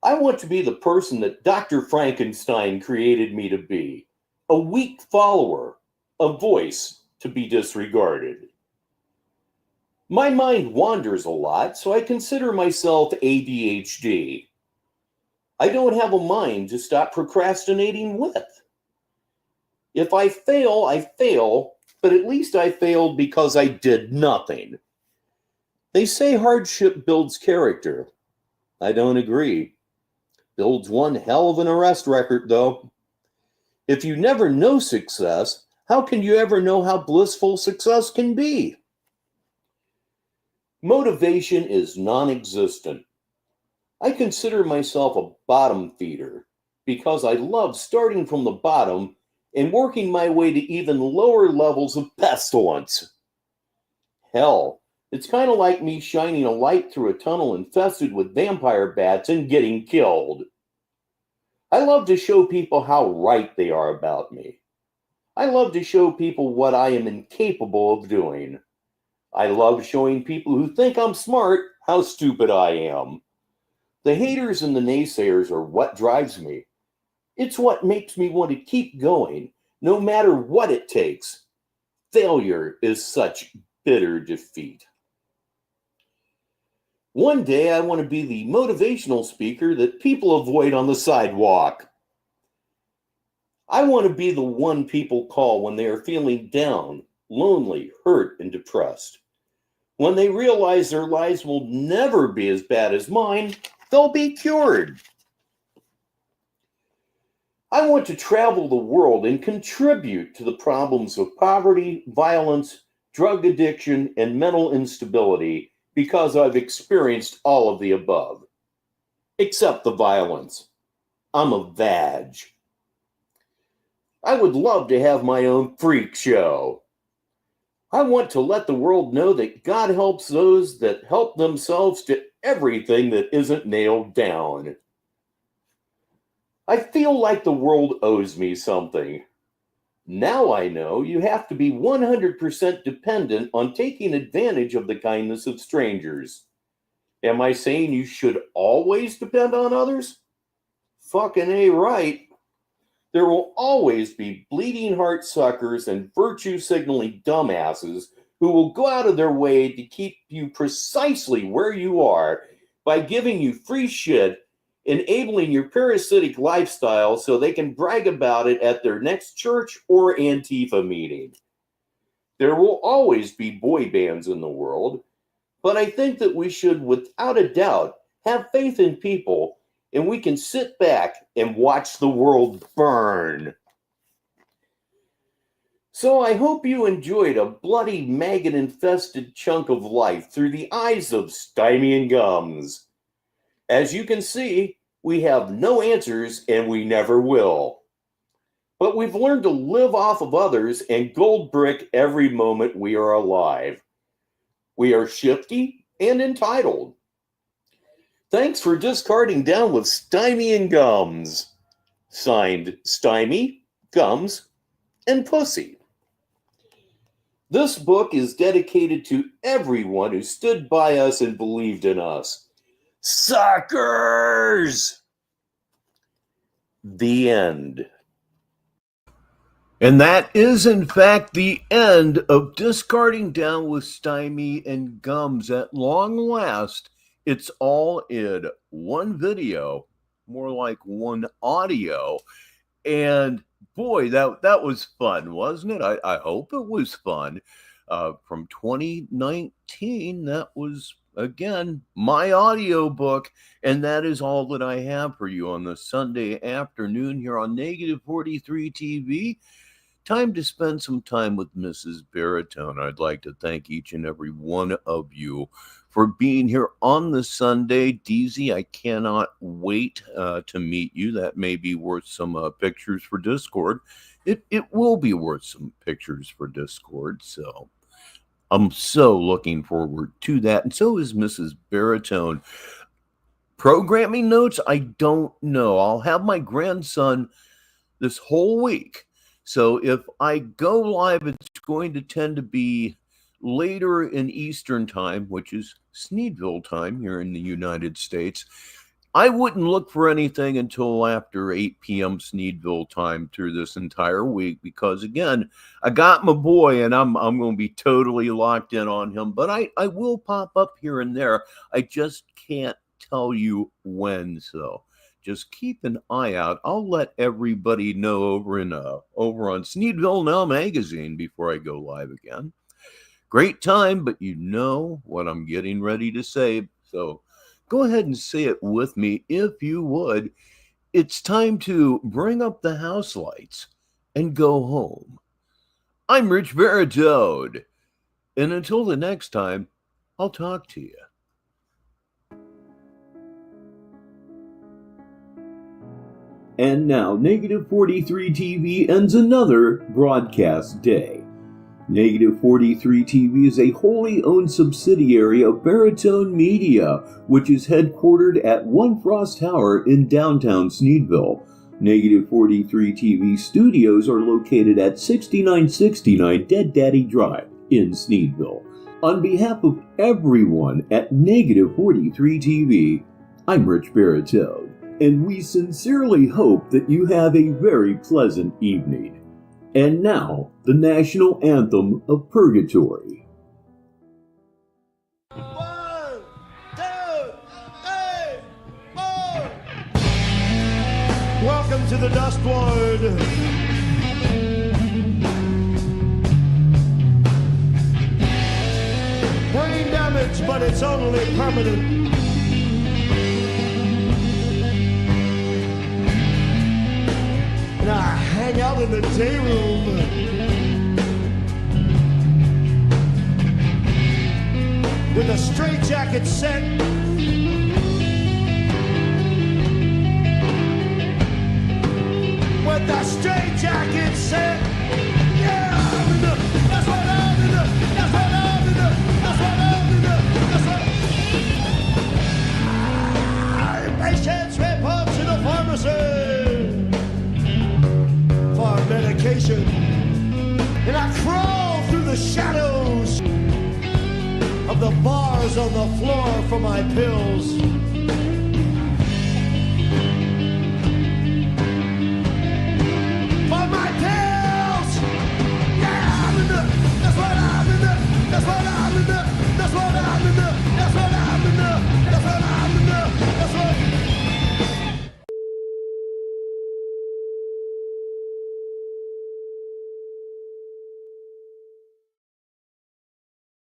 I want to be the person that Dr. Frankenstein created me to be. A weak follower, a voice to be disregarded. My mind wanders a lot, so I consider myself ADHD. I don't have a mind to stop procrastinating with. If I fail, I fail, but at least I failed because I did nothing. They say hardship builds character. I don't agree. Builds one hell of an arrest record, though. If you never know success, how can you ever know how blissful success can be? Motivation is non-existent. I consider myself a bottom feeder because I love starting from the bottom and working my way to even lower levels of pestilence. Hell, it's kind of like me shining a light through a tunnel infested with vampire bats and getting killed. I love to show people how right they are about me. I love to show people what I am incapable of doing. I love showing people who think I'm smart how stupid I am. The haters and the naysayers are what drives me. It's what makes me want to keep going, no matter what it takes. Failure is such bitter defeat. One day I want to be the motivational speaker that people avoid on the sidewalk. I want to be the one people call when they are feeling down, lonely, hurt, and depressed. When they realize their lives will never be as bad as mine, they'll be cured. I want to travel the world and contribute to the problems of poverty, violence, drug addiction, and mental instability because I've experienced all of the above. Except the violence. I'm a vag. I would love to have my own freak show. I want to let the world know that God helps those that help themselves to everything that isn't nailed down. I feel like the world owes me something. Now I know you have to be 100% dependent on taking advantage of the kindness of strangers. Am I saying you should always depend on others? Fucking A right. There will always be bleeding heart suckers and virtue signaling dumbasses who will go out of their way to keep you precisely where you are by giving you free shit, enabling your parasitic lifestyle so they can brag about it at their next church or Antifa meeting. There will always be boy bands in the world, but I think that we should, without a doubt, have faith in people, and we can sit back and watch the world burn. So I hope you enjoyed a bloody maggot-infested chunk of life through the eyes of Stymie and Gums. As you can see, we have no answers and we never will. But we've learned to live off of others and gold brick every moment we are alive. We are shifty and entitled. Thanks for discarding down with Stymie and Gums. Signed, Stymie, Gums, and Pussy. This book is dedicated to everyone who stood by us and believed in us. Suckers! The end. And that is, in fact, the end of Discarding Down with Stymie and Gums. At long last, it's all in one video, more like one audio. And boy, that was fun, wasn't it? I hope it was fun. From 2019, that was, again, my audiobook. And that is all that I have for you on the Sunday afternoon here on Negative 43 TV. Time to spend some time with Mrs. Baritone. I'd like to thank each and every one of you for being here on the Sunday. DZ, I cannot wait to meet you. That may be worth some pictures for Discord. It will be worth some pictures for Discord. So I'm so looking forward to that. And so is Mrs. Baritone. Programming notes, I don't know. I'll have my grandson this whole week. So if I go live, it's going to tend to be later in Eastern time, which is Sneedville time here in the United States. I wouldn't look for anything until after 8 p.m. Sneedville time through this entire week because, again, I got my boy and I'm going to be totally locked in on him. But I will pop up here and there. I just can't tell you when, so just keep an eye out. I'll let everybody know over on Sneedville Now magazine before I go live again. Great time, but you know what I'm getting ready to say. So go ahead and say it with me if you would. It's time to bring up the house lights and go home. I'm Rich Baritone, and until the next time, I'll talk to you. And now, Negative 43 TV ends another broadcast day. Negative 43 TV is a wholly owned subsidiary of Baritone Media, which is headquartered at One Frost Tower in downtown Sneedville. Negative 43 TV studios are located at 6969 Dead Daddy Drive in Sneedville. On behalf of everyone at Negative 43 TV, I'm Rich Baritone. And we sincerely hope that you have a very pleasant evening. And now, the national anthem of Purgatory. 1, 2, 3, 4. Welcome to the Dust Ward. Brain damage, but it's only permanent. And I hang out in the day room. With a straitjacket set. With a straitjacket set. Yeah, that's what I'm in the. That's what I'm in the. That's what I'm in the. That's what. Patients report to the pharmacy. Medication, and I crawl through the shadows of the bars on the floor for my pills.